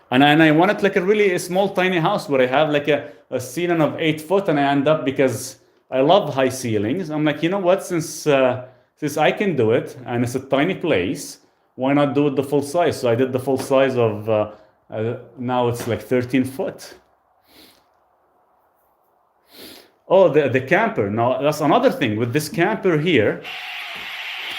and I wanted like a small, tiny house where I have like a ceiling of 8 foot, and I end up, because I love high ceilings, I'm like, you know what, since I can do it, and it's a tiny place, why not do it the full size? So I did the full size of, now it's like 13 foot. Oh, the camper. Now, that's another thing. With this camper here,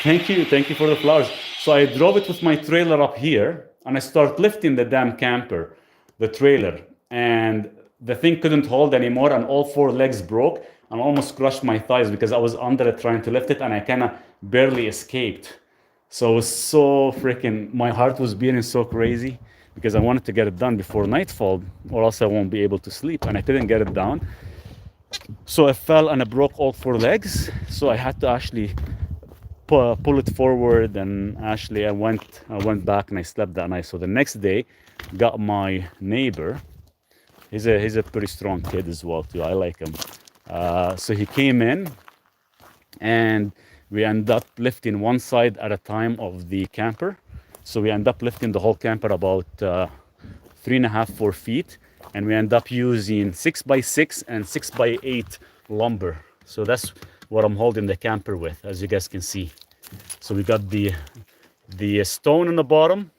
thank you for the flowers. So I drove it with my trailer up here, and I start lifting the damn camper, the trailer. And the thing couldn't hold anymore, and all 4 legs broke, and almost crushed my thighs because I was under it trying to lift it, and I kind of barely escaped. So it was so freaking, my heart was beating so crazy because I wanted to get it done before nightfall, or else I won't be able to sleep, and I couldn't get it down. So I fell and I broke all 4 legs. So I had to actually pull it forward, and actually I went back and I slept that night. So the next day, got my neighbor. He's a pretty strong kid as well too. I like him. So he came in, and we end up lifting one side at a time of the camper. So we end up lifting the whole camper about 3.5-4 feet, and we end up using 6x6 and 6x8 lumber. So that's what I'm holding the camper with, as you guys can see. So we got the stone on the bottom.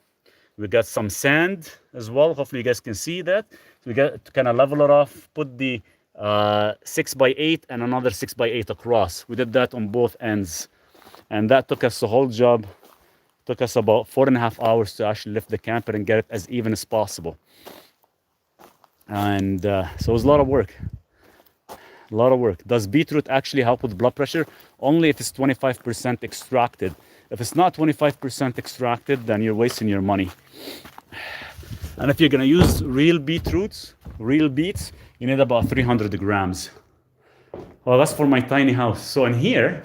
We got some sand as well. Hopefully you guys can see that. So we got to kind of level it off, put the 6x8 and another 6x8 across. We did that on both ends, and that took us the whole job. Took us about 4.5 hours to actually lift the camper and get it as even as possible. And so it was a lot of work. Does beetroot actually help with blood pressure? Only if it's 25% extracted. If it's not 25% extracted, then you're wasting your money. And if you're gonna use real beets, you need about 300 grams. Well, that's for my tiny house. So in here,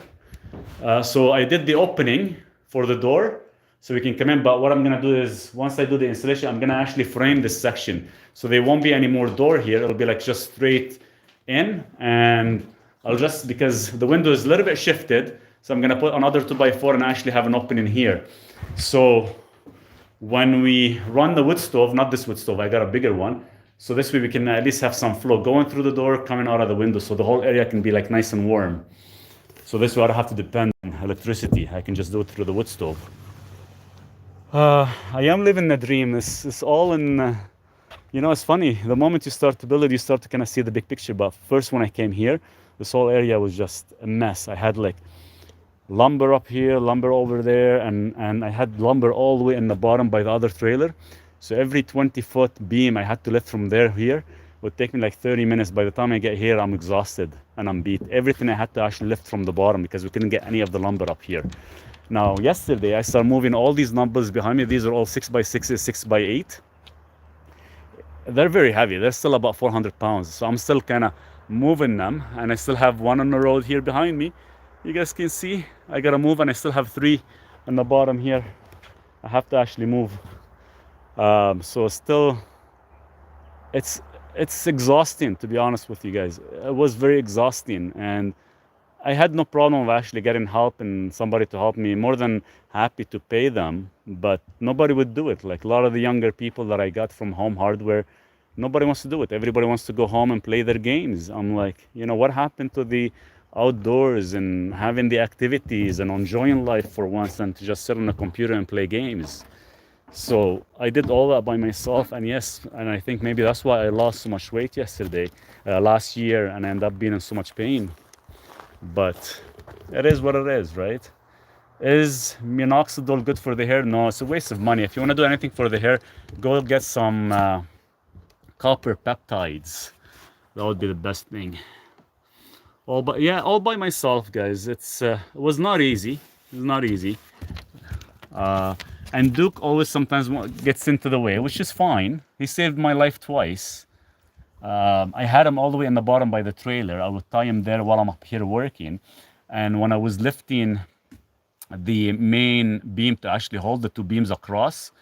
so I did the opening for the door so we can come in. But what I'm gonna do is, once I do the installation, I'm gonna actually frame this section. So there won't be any more door here. It'll be like just straight in. And I'll just, because the window is a little bit shifted, so I'm gonna put another 2x4 and actually have an opening here. So when we run the wood stove, not this wood stove, I got a bigger one. So this way we can at least have some flow going through the door, coming out of the window, so the whole area can be like nice and warm. So this way I don't have to depend on electricity. I can just do it through the wood stove. I am living the dream. It's all in, you know, it's funny. The moment you start to build it, you start to kind of see the big picture. But first, when I came here, this whole area was just a mess. I had like lumber up here, lumber over there, and I had lumber all the way in the bottom by the other trailer. So every 20-foot beam I had to lift from there here. It would take me like 30 minutes. By the time I get here, I'm exhausted and I'm beat. Everything I had to actually lift from the bottom because we couldn't get any of the lumber up here. Now, yesterday, I started moving all these numbers behind me. These are all 6x6s, 6x8. They're very heavy. They're still about 400 pounds. So I'm still kind of moving them. And I still have one on the road here behind me. You guys can see I got to move, and I still have 3 on the bottom here I have to actually move. So still, it's it's exhausting, to be honest with you guys. It was very exhausting, and I had no problem with actually getting help and somebody to help me. More than happy to pay them, but nobody would do it. Like a lot of the younger people that I got from Home Hardware, nobody wants to do it. Everybody wants to go home and play their games. I'm like, what happened to the outdoors and having the activities and enjoying life for once and to just sit on a computer and play games? So I did all that by myself, and yes, and I think maybe that's why I lost so much weight last year, and I ended up being in so much pain. But it is what it is, right? Is minoxidil good for the hair? No, it's a waste of money. If you want to do anything for the hair, go get some copper peptides. That would be the best thing. All by myself, guys. It was not easy. It was not easy. And Duke always sometimes gets into the way, which is fine. He saved my life twice. I had him all the way in the bottom by the trailer. I would tie him there while I'm up here working. And when I was lifting the main beam to actually hold the two beams across,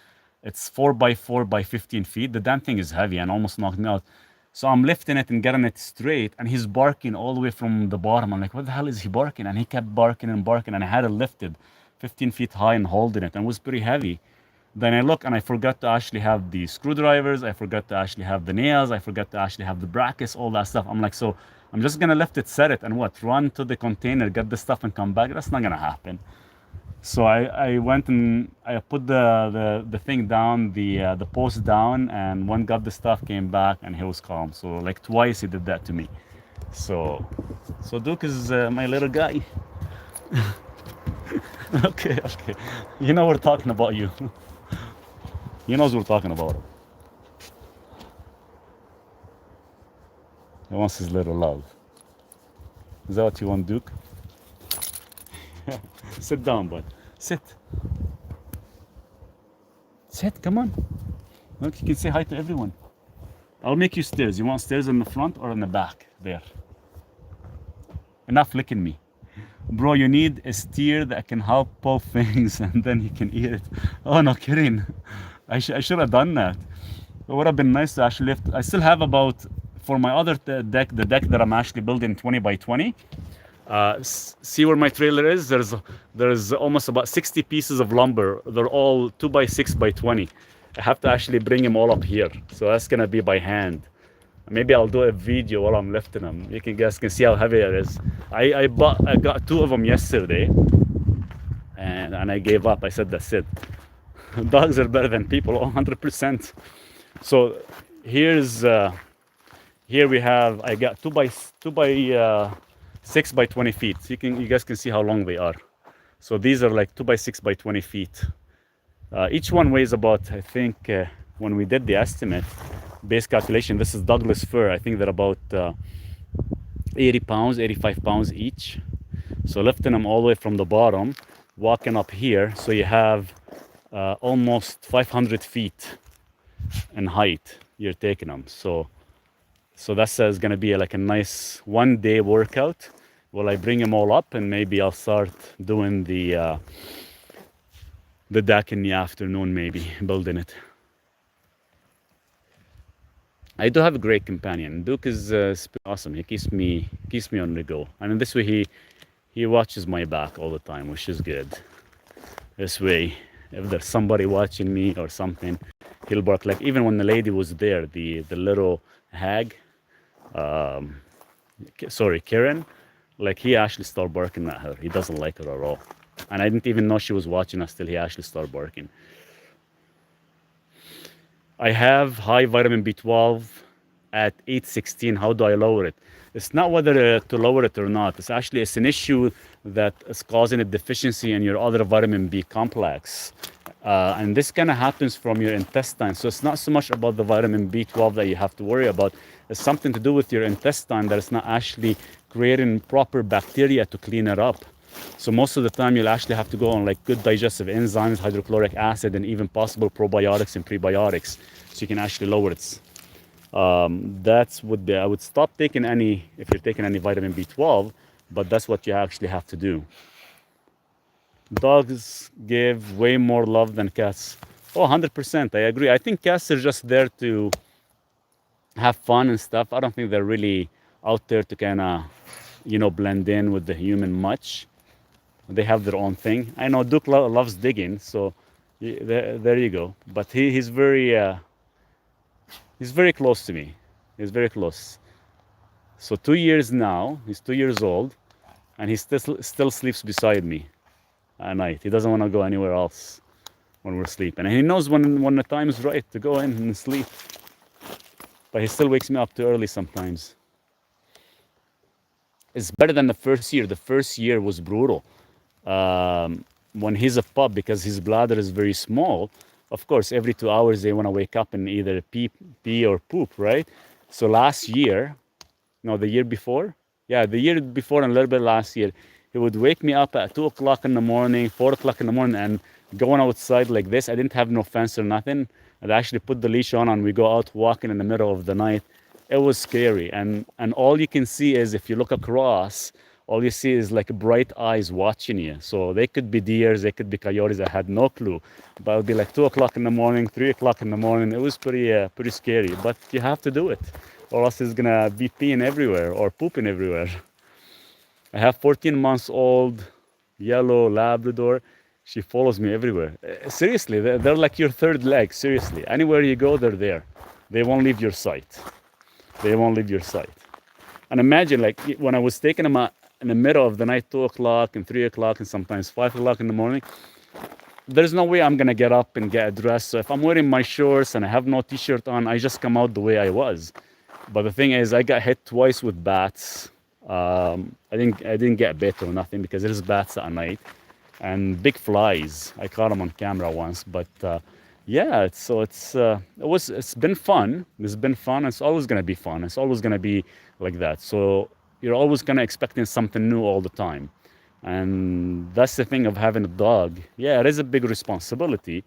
it's 4 by 4 by 15 feet. The damn thing is heavy and almost knocked me out. So I'm lifting it and getting it straight, and he's barking all the way from the bottom. I'm like, what the hell is he barking? And he kept barking and barking, and I had it lifted 15 feet high and holding it, and it was pretty heavy. Then I look and I forgot to actually have the screwdrivers. I forgot to actually have the nails. I forgot to actually have the brackets, all that stuff. I'm like, so I'm just gonna lift it, set it, and what? Run to the container, get the stuff, and come back? That's not gonna happen. So I went and I put the thing down, the post down, and one got the stuff, came back, and he was calm. So like twice he did that to me. So Duke is my little guy. Okay. We're talking about you. He knows we're talking about him. He wants his little love. Is that what you want, Duke? Sit down, bud. Sit. Sit, come on. Look, you can say hi to everyone. I'll make you stairs. You want stairs in the front or in the back? There. Enough licking me. Bro, you need a steer that can help pull things and then you can eat it. Oh, no kidding. I should have done that. It would have been nice to actually lift. I still have about, for my other deck, the deck that I'm actually building 20 by 20. See where my trailer is? There's almost about 60 pieces of lumber. They're all 2 by 6 by 20. I have to actually bring them all up here. So that's gonna be by hand. Maybe I'll do a video while I'm lifting them. You guys can see how heavy it is. I got 2 of them yesterday, and I gave up. I said that's it. Dogs are better than people, 100%. So here we have. I got 2 by 6 by 20 feet. So you guys can see how long they are. So these are like 2 by 6 by 20 feet. Each one weighs about, I think, when we did the estimate, base calculation, this is Douglas fir. I think they're about 80 pounds, 85 pounds each. So lifting them all the way from the bottom, walking up here, so you have almost 500 feet in height you're taking them. So that says going to be like a nice 1-day workout. Well, I bring them all up, and maybe I'll start doing the deck in the afternoon, maybe building it. I do have a great companion. Duke is awesome. He keeps me on the go, and in this way he watches my back all the time, which is good. This way, if there's somebody watching me or something, he'll bark. Like even when the lady was there, the little hag, Karen, like he actually started barking at her. He doesn't like her at all, and I didn't even know she was watching us till he actually started barking. I have high vitamin B12 at 816. How do I lower it? It's not whether to lower it or not. It's an issue that is causing a deficiency in your other vitamin B complex. And this kind of happens from your intestine. So it's not so much about the vitamin B12 that you have to worry about. It's something to do with your intestine that it's not actually creating proper bacteria to clean it up. So most of the time you'll actually have to go on like good digestive enzymes, hydrochloric acid, and even possible probiotics and prebiotics, so you can actually lower it. I would stop taking if you're taking any vitamin B12, but that's what you actually have to do. Dogs give way more love than cats. Oh, 100%, I agree. I think cats are just there to have fun and stuff. I don't think they're really out there to kind of, blend in with the human much. They have their own thing. I know Duke loves digging, so there you go. But he's very close to me. He's very close. So 2 years now. He's 2 years old, and he still sleeps beside me at night. He doesn't want to go anywhere else when we're sleeping, and he knows when the time is right to go in and sleep. But he still wakes me up too early sometimes. It's better than the first year. The first year was brutal. When he's a pup, because his bladder is very small, of course, every 2 hours they want to wake up and either pee or poop, right? So last year, no, the year before, yeah, the year before and a little bit last year, he would wake me up at 2 o'clock in the morning, 4 o'clock in the morning, and going outside like this. I didn't have no fence or nothing. I'd actually put the leash on and we go out walking in the middle of the night. It was scary, and all you can see is if you look across, all you see is like bright eyes watching you. So they could be deers, they could be coyotes. I had no clue, but it would be like 2 o'clock in the morning, 3 o'clock in the morning. It was pretty scary, but you have to do it, or else it's gonna be peeing everywhere or pooping everywhere. I have 14 months old yellow Labrador. She follows me everywhere. Seriously, they're like your third leg. Seriously, anywhere you go, they're there. They won't leave your sight. They won't leave your sight. And imagine, like, when I was taking them out in the middle of the night, 2 o'clock and 3 o'clock and sometimes 5 o'clock in the morning, there's no way I'm gonna get up and get dressed. So if I'm wearing my shorts and I have no t-shirt on, I just come out the way I was. But the thing is, I got hit twice with bats. I didn't get bit or nothing because there's bats at night and big flies. I caught them on camera once, but yeah, it's been fun. It's been fun. It's always gonna be fun. It's always gonna be like that. So you're always gonna expecting something new all the time, and that's the thing of having a dog. Yeah, it is a big responsibility,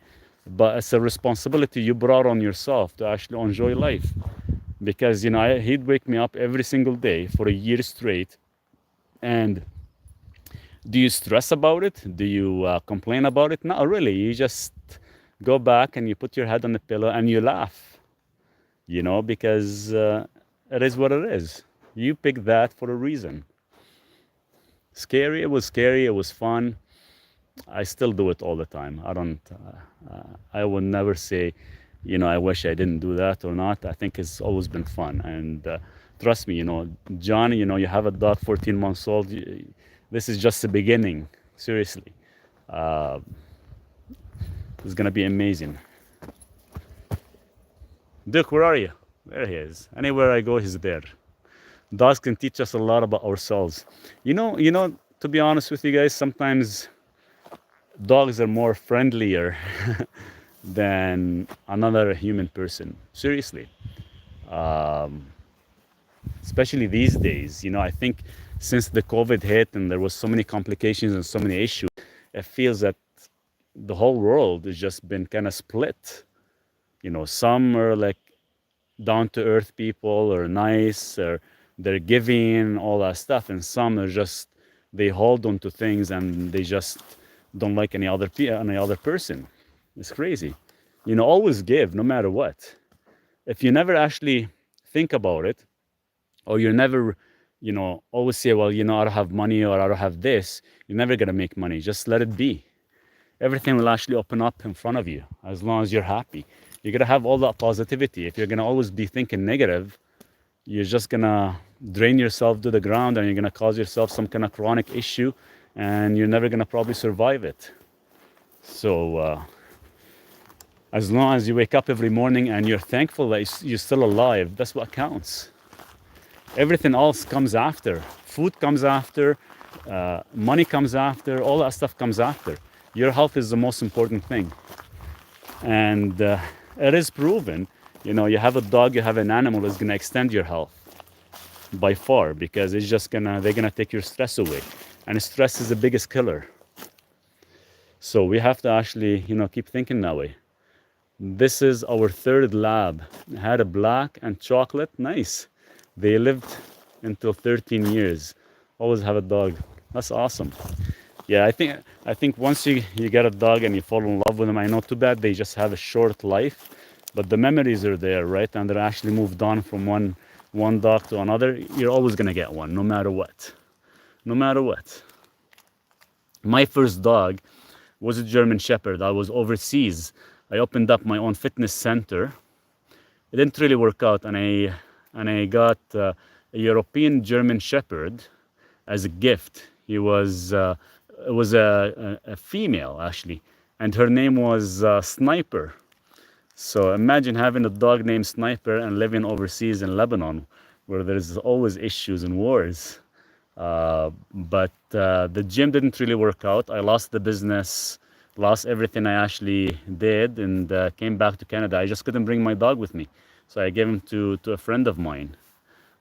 but it's a responsibility you brought on yourself to actually enjoy life. Because he'd wake me up every single day for a year straight, and do you stress about it? Do you complain about it? Not really. You just go back and you put your head on the pillow and you laugh, because it is what it is. You picked that for a reason. Scary, it was scary, it was fun. I still do it all the time. I would never say, I wish I didn't do that or not. I think it's always been fun. And trust me, John, you have a dog 14 months old. This is just the beginning. Seriously. It's going to be amazing. Duke, where are you? There he is. Anywhere I go, he's there. Dogs can teach us a lot about ourselves. To be honest with you guys, sometimes dogs are more friendlier than another human person. Seriously. Especially these days. I think since the COVID hit and there was so many complications and so many issues, it feels that the whole world has just been kind of split. Some are like down to earth people or nice or they're giving, all that stuff, and some are just, they hold on to things and they just don't like any other person. It's crazy. Always give, no matter what. If you never actually think about it, or you never, always say, well, I don't have money or I don't have this, you're never gonna make money. Just let it be. Everything will actually open up in front of you as long as you're happy. You're gonna have all that positivity. If you're gonna always be thinking negative, you're just gonna drain yourself to the ground and you're gonna cause yourself some kind of chronic issue and you're never gonna probably survive it. So as long as you wake up every morning and you're thankful that you're still alive, that's what counts. Everything else comes after. Food comes after, money comes after, all that stuff comes after. Your health is the most important thing. And it is proven, you have a dog, you have an animal, is gonna extend your health by far, because they're gonna take your stress away. And stress is the biggest killer. So we have to actually, keep thinking that way. This is our third lab. It had a black and chocolate, nice. They lived until 13 years. Always have a dog. That's awesome. Yeah, I think I think once you get a dog and you fall in love with them, I know too bad they just have a short life, but the memories are there, right? And they're actually moved on from one dog to another. You're always gonna get one, no matter what. No matter what. My first dog was a German Shepherd. I was overseas. I opened up my own fitness center. It didn't really work out, and I got a European German Shepherd as a gift. It was a female actually, and her name was Sniper. So imagine having a dog named Sniper and living overseas in Lebanon, where there's always issues and wars. But the gym didn't really work out. I lost the business, lost everything I actually did, and came back to Canada. I just couldn't bring my dog with me, so I gave him to a friend of mine.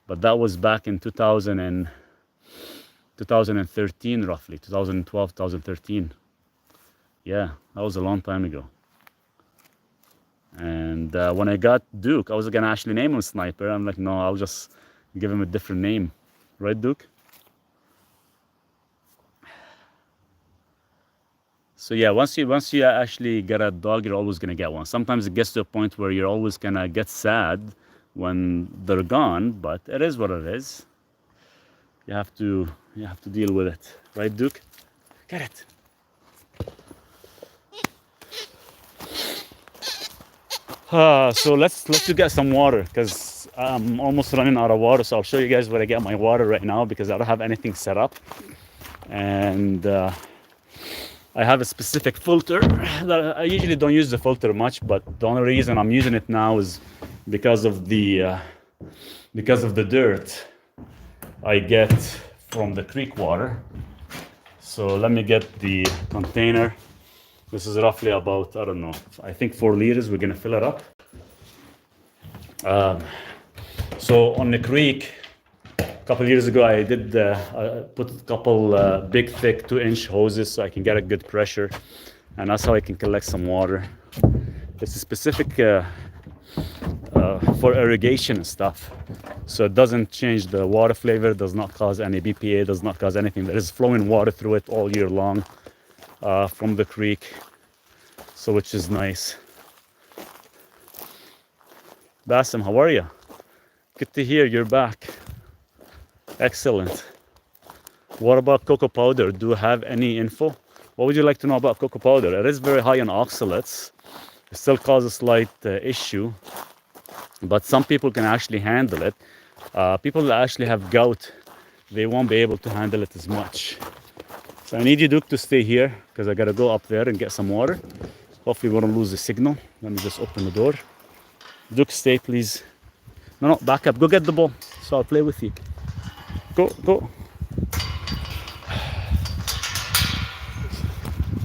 But that was back in 2013, roughly 2012, 2013. Yeah, that was a long time ago. And when I got Duke, I was gonna actually name him Sniper. I'm like, no, I'll just give him a different name, right, Duke? So yeah, once you actually get a dog, you're always gonna get one. Sometimes it gets to a point where you're always gonna get sad when they're gone, but it is what it is. You have to deal with it, right, Duke? Get it. So let's get some water, because I'm almost running out of water. So I'll show you guys where I get my water right now, because I don't have anything set up, and I have a specific filter that I usually don't use the filter much, but the only reason I'm using it now is because of the dirt I get from the creek water. So let me get the container. This is roughly about, I don't know, I think 4 liters. We're gonna fill it up. So on the creek, a couple of years ago, I did put a couple big, thick 2-inch hoses so I can get a good pressure, and that's how I can collect some water. It's a specific for irrigation and stuff, so it doesn't change the water flavor, does not cause any BPA, does not cause anything. There is flowing water through it all year long from the creek, so which is nice. Bassem, how are you? Good to hear you're back. Excellent. What about cocoa powder? Do you have any info? What would you like to know about cocoa powder? It is very high in oxalates. It still causes a slight issue, but some people can actually handle it. People that actually have gout, they won't be able to handle it as much. So I need you, Duke, to stay here, because I gotta go up there and get some water. Hopefully we won't lose the signal. Let me just open the door. Duke, stay, please. No, back up. Go get the ball, so I'll play with you. Go.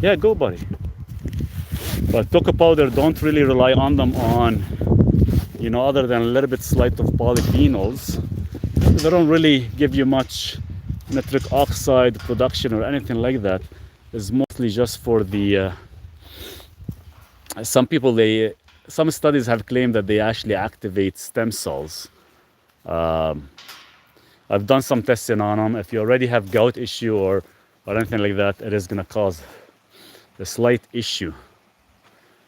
Yeah, go, buddy. But cocoa powder, don't really rely on them other than a little bit slight of polyphenols. They don't really give you much nitric oxide production or anything like that. It's mostly just for the some studies have claimed that they actually activate stem cells. I've done some testing on them. If you already have gout issue or anything like that, it is going to cause a slight issue.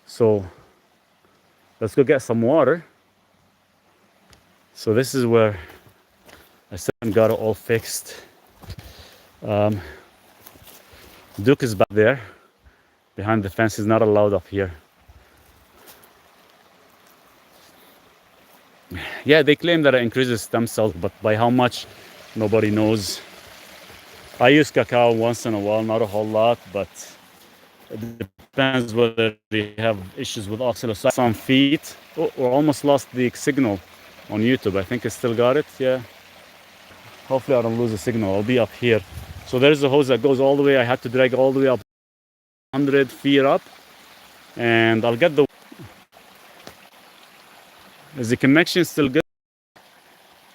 So let's go get some water. So this is where I said I got it all fixed. Duke is back there behind the fence. He's not allowed up here. Yeah, they claim that it increases stem cells, but by how much, nobody knows. I use cacao once in a while, not a whole lot, but it depends whether they have issues with oxalocytes. Some feet. Oh, we almost lost the signal on YouTube. I think I still got it. Yeah. Hopefully I don't lose the signal. I'll be up here. So there's a hose that goes all the way. I had to drag all the way up 100 feet up, and I'll get the. Is the connection still good?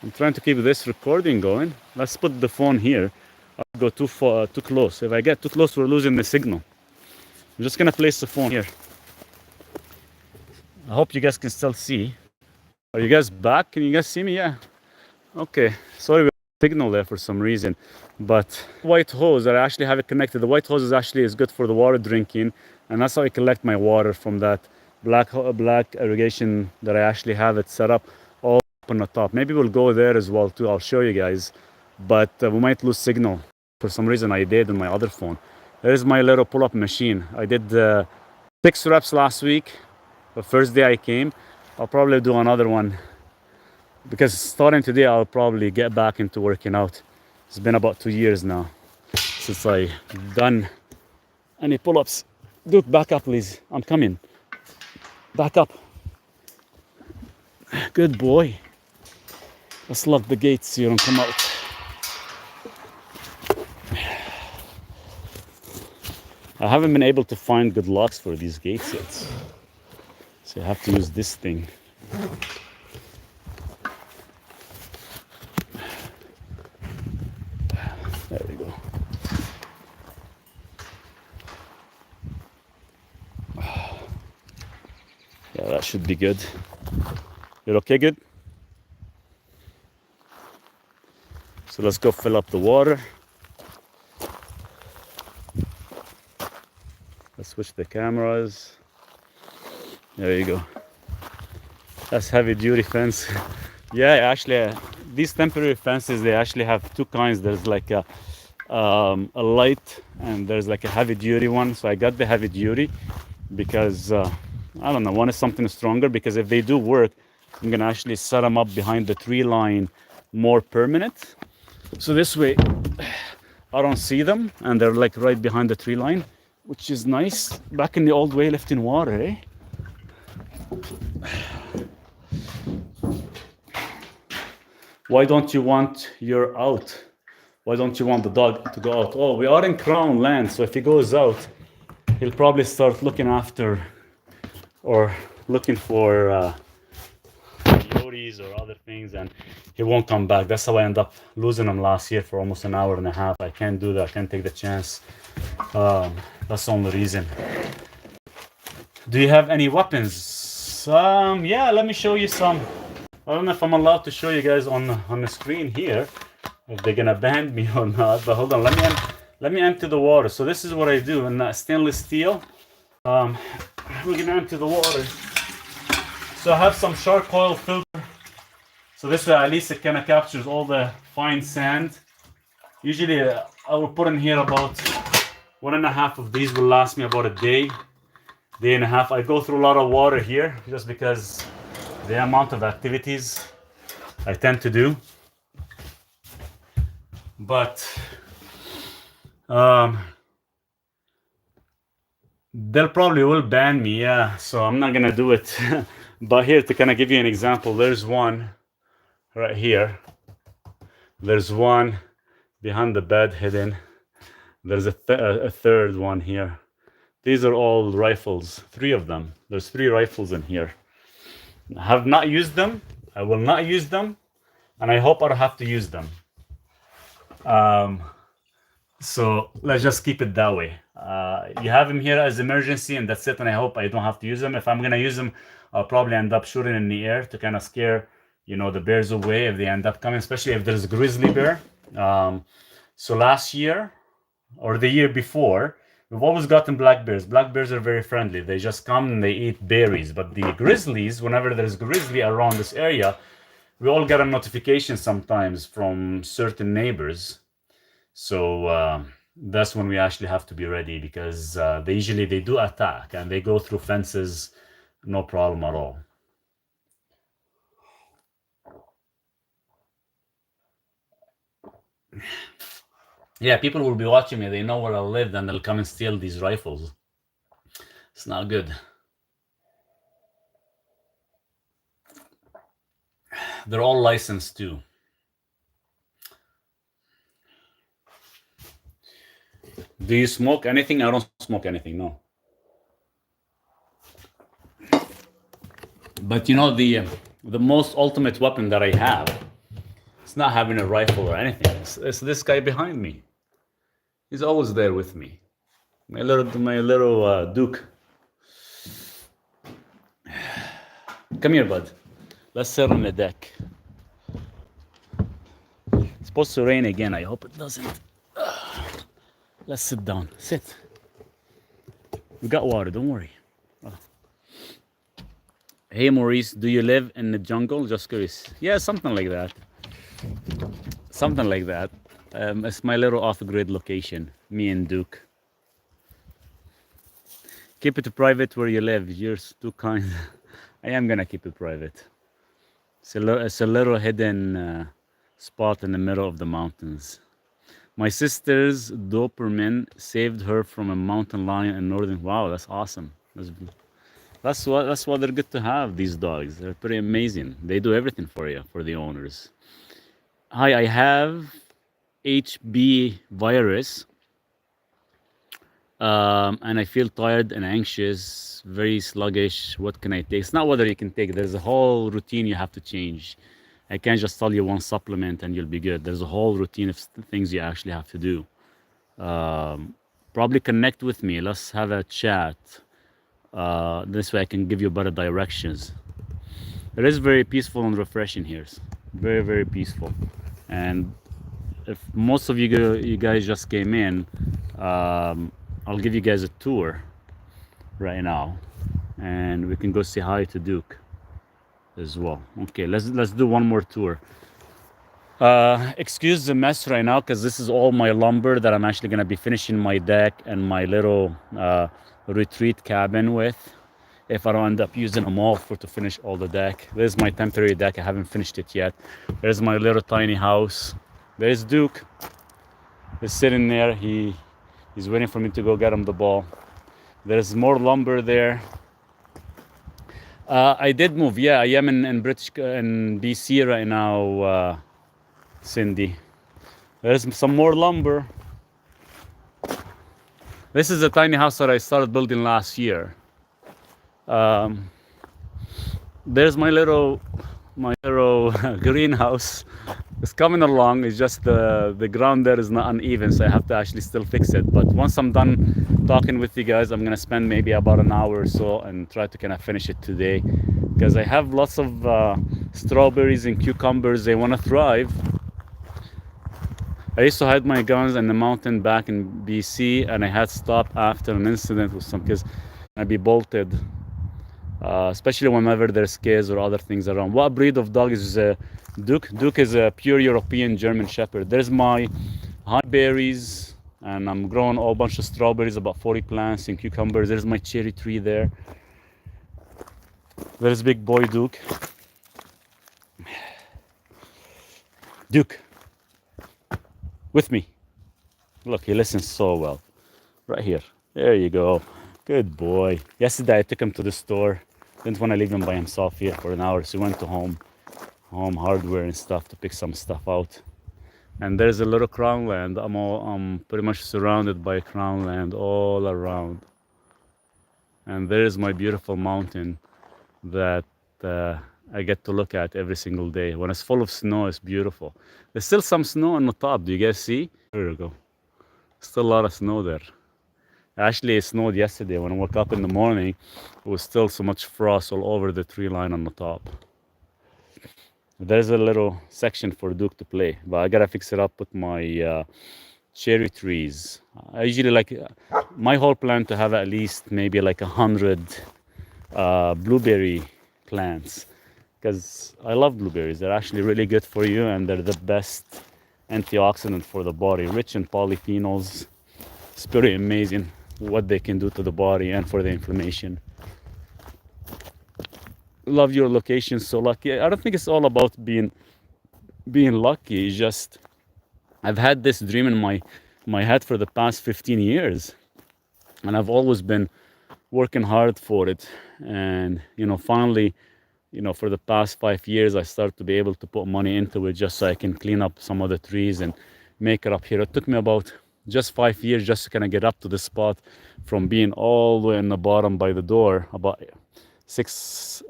I'm trying to keep this recording going. Let's put the phone here. I'll go too close. If I get too close, we're losing the signal. I'm just gonna place the phone here. I hope you guys can still see. Are you guys back? Can you guys see me? Yeah. Okay. Sorry about signal there for some reason. But white hose, I actually have it connected. The white hose is good for the water drinking, and that's how I collect my water from that black irrigation that I actually have it set up all up on the top. Maybe we'll go there as well too. I'll show you guys, but we might lose signal. For some reason I did on my other phone. There's my little pull-up machine. I did 6 reps last week, the first day I came. I'll probably do another one because starting today I'll probably get back into working out. It's been about 2 years now since I done any pull-ups. Dude, back up please. I'm coming. Back up. Good boy. Let's lock the gates so you don't come out. I haven't been able to find good locks for these gates yet, so I have to use this thing. There we go. Yeah, that should be good. You're okay, good? So let's go fill up the water. Let's switch the cameras. There you go. That's heavy duty fence. Yeah, actually, these temporary fences, they actually have two kinds. There's like a light and there's like a heavy duty one. So I got the heavy duty because I don't know, one is something stronger, because if they do work, I'm gonna actually set them up behind the tree line more permanent. So this way I don't see them and they're like right behind the tree line, which is nice. Back in the old way, lifting water, eh? Why don't you want your out? Why don't you want the dog to go out? Oh, we are in crown land, so if he goes out, he'll probably start looking after or looking for coyotes or other things, and he won't come back. That's how I end up losing him last year for almost an hour and a half. I can't do that. I can't take the chance. That's the only reason. Do you have any weapons? Yeah, let me show you some. I don't know if I'm allowed to show you guys on the screen here, if they're gonna ban me or not. But hold on, let me empty the water. So this is what I do in that stainless steel. We're gonna empty the water. So I have some charcoal filter. So this way at least it kind of captures all the fine sand. Usually I will put in here about 1.5 of these will last me about a day and a half. I go through a lot of water here just because the amount of activities I tend to do. But they'll probably will ban me, yeah, so I'm not gonna do it. But here, to kind of give you an example, there's one right here. There's one behind the bed hidden. There's a third one here. These are all rifles, 3 of them. There's 3 rifles in here. I have not used them. I will not use them, and I hope I don't have to use them. So let's just keep it that way. You have them here as emergency, and that's it. And I hope I don't have to use them. If I'm gonna use them, I'll probably end up shooting in the air to kind of scare, you know, the bears away if they end up coming, especially if there's a grizzly bear. So last year or the year before, we've always gotten black bears. Black bears are very friendly. They just come and they eat berries. But the grizzlies, whenever there's grizzly around this area, we all get a notification sometimes from certain neighbors. So that's when we actually have to be ready, because they do attack and they go through fences, no problem at all. Yeah, people will be watching me. They know where I live, and they'll come and steal these rifles. It's not good. They're all licensed too. Do you smoke anything? I don't smoke anything, no. But you know, the most ultimate weapon that I have, it's not having a rifle or anything. It's this guy behind me. He's always there with me. My little Duke. Come here, bud. Let's sit on the deck. It's supposed to rain again. I hope it doesn't. Let's sit down. Sit. We got water, don't worry. Hey Maurice, do you live in the jungle? Just curious. Yeah, something like that. Something like that. It's my little off-grid location, me and Duke. Keep it private where you live. You're too kind. I am gonna keep it private. It's a little hidden spot in the middle of the mountains. My sister's Doberman saved her from a mountain lion in northern. Wow, that's awesome. That's what they're good to have. These dogs, they're pretty amazing. They do everything for you, for the owners. Hi, I have HB virus, and I feel tired and anxious, very sluggish. What can I take? It's not whether you can take. There's a whole routine you have to change. I can't just tell you one supplement and you'll be good. There's a whole routine of things you actually have to do. Probably connect with me. Let's have a chat. This way I can give you better directions. It is very peaceful and refreshing here. Very, very peaceful. And if most of you guys just came in, I'll give you guys a tour right now, and we can go say hi to Duke as well. Okay, let's do one more tour. Excuse the mess right now, because this is all my lumber that I'm actually gonna be finishing my deck and my little retreat cabin with, if I don't end up using them all to finish all the deck. There's my temporary deck. I haven't finished it yet. There's my little tiny house. There's Duke. He's sitting there. He's waiting for me to go get him the ball. There's more lumber there. I did move. Yeah, I am in BC right now, Cindy. There's some more lumber. This is a tiny house that I started building last year. There's my little greenhouse. It's coming along. It's just the ground there is not uneven, so I have to actually still fix it. But once I'm done talking with you guys, I'm gonna spend maybe about an hour or so and try to kind of finish it today, because I have lots of strawberries and cucumbers. They want to thrive. I used to hide my guns in the mountain back in BC, and I had stopped after an incident with some kids. I'd be bolted, especially whenever there's kids or other things around. What breed of dog is Duke? Duke is a pure European German Shepherd. There's my honeyberries, and I'm growing a whole bunch of strawberries, about 40 plants, and cucumbers. There's my cherry tree there. There's big boy Duke. Duke, with me. Look, he listens so well. Right here. There you go. Good boy. Yesterday I took him to the store. Didn't want to leave him by himself here for an hour, so he went to home hardware and stuff to pick some stuff out. And there's a little crown land. I'm pretty much surrounded by crown land all around. And there's my beautiful mountain that I get to look at every single day. When it's full of snow, it's beautiful. There's still some snow on the top. Do you guys see? There we go. Still a lot of snow there. Actually, it snowed yesterday. When I woke up in the morning, it was still so much frost all over the tree line on the top. There's a little section for Duke to play, but I gotta fix it up with my cherry trees. I usually like my whole plan to have at least maybe like 100 blueberry plants, because I love blueberries. They're actually really good for you, and they're the best antioxidant for the body, rich in polyphenols. It's pretty amazing what they can do to the body and for the inflammation. Love your location, so lucky. I don't think it's all about being lucky. It's just I've had this dream in my head for the past 15 years, and I've always been working hard for it. And finally, for the past 5 years, I started to be able to put money into it just so I can clean up some of the trees and make it up here. It took me about just 5 years just to kind of get up to the spot, from being all the way in the bottom by the door,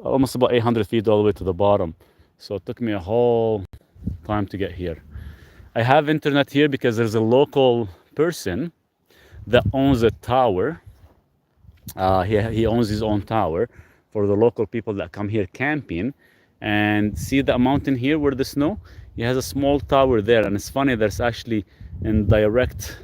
almost about 800 feet all the way to the bottom. So it took me a whole time to get here. I have internet here because there's a local person that owns a tower. He owns his own tower for the local people that come here camping and see that mountain here where the snow. he has a small tower there, and it's funny, there's actually in direct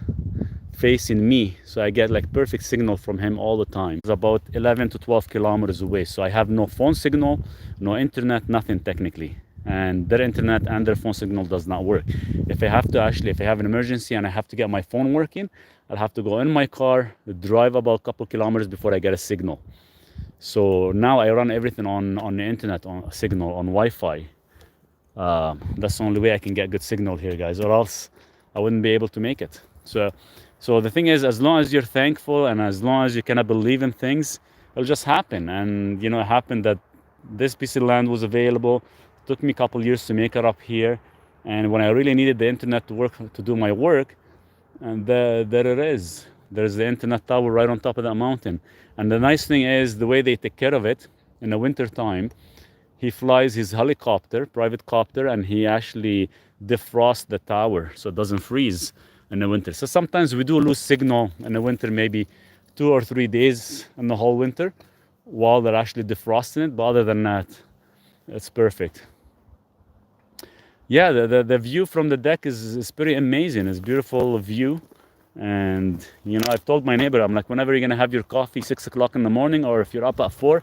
facing me, so I get like perfect signal from him all the time. It's about 11 to 12 kilometers away, so I have no phone signal, no internet, nothing technically, and their internet and their phone signal does not work. If I have an emergency and I have to get my phone working, I'll have to go in my car, drive about a couple kilometers before I get a signal. So now I run everything on the internet, on a signal, on Wi-Fi. That's the only way I can get good signal here, guys, or else I wouldn't be able to make it. So the thing is, as long as you're thankful and as long as you kind of believe in things, it'll just happen. And it happened that this piece of land was available. It took me a couple years to make it up here, and when I really needed the internet to work, to do my work, and there it is. There's the internet tower right on top of that mountain. And the nice thing is the way they take care of it in the winter time. He flies his helicopter, private copter, and he actually defrosts the tower so it doesn't freeze in the winter. So sometimes we do lose signal in the winter, maybe 2 or 3 days in the whole winter while they're actually defrosting it. But other than that, it's perfect. Yeah, the view from the deck is pretty amazing. It's a beautiful view. And I've told my neighbor, I'm like, whenever you're gonna have your coffee 6 o'clock in the morning, or if you're up at 4,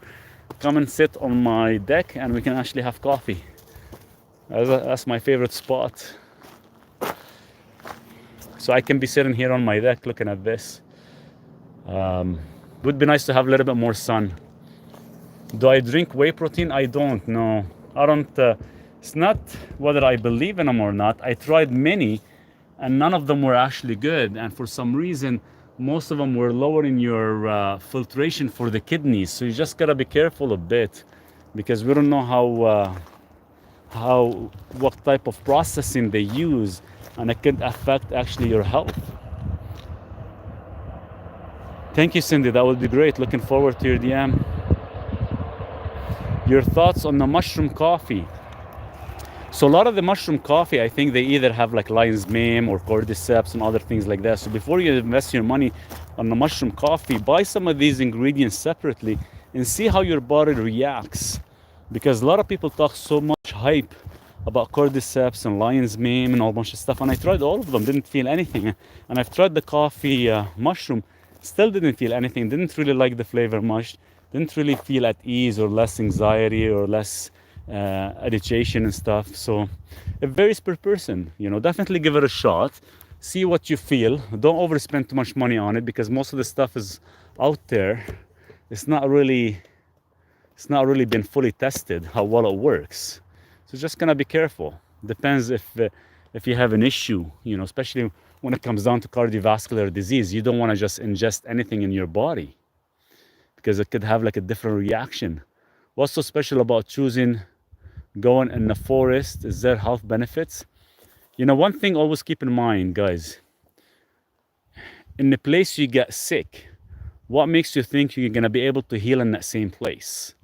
come and sit on my deck and we can actually have coffee. That's my favorite spot. So I can be sitting here on my deck looking at this. Would be nice to have a little bit more sun. Do I drink whey protein? I don't. No, I don't. It's not whether I believe in them or not. I tried many and none of them were actually good. And for some reason, most of them were lowering your filtration for the kidneys. So you just gotta be careful a bit, because we don't know what type of processing they use, and it could affect actually your health. Thank you, Cindy. That would be great. Looking forward to your DM. Your thoughts on the mushroom coffee? So a lot of the mushroom coffee, I think they either have like lion's mane or cordyceps and other things like that. So before you invest your money on the mushroom coffee, buy some of these ingredients separately and see how your body reacts. Because a lot of people talk so much hype about cordyceps and lion's mane and all bunch of stuff, and I tried all of them, didn't feel anything. And I've tried the coffee mushroom, still didn't feel anything, didn't really like the flavor much, didn't really feel at ease or less anxiety or less agitation and stuff. So it varies per person. Definitely give it a shot, see what you feel. Don't overspend too much money on it, because most of the stuff is out there. It's not really been fully tested how well it works. So just gonna be careful. Depends if you have an issue, especially when it comes down to cardiovascular disease. You don't want to just ingest anything in your body, because it could have like a different reaction. What's so special about choosing going in the forest? Is there health benefits? One thing always keep in mind, guys, in the place you get sick, what makes you think you're going to be able to heal in that same place?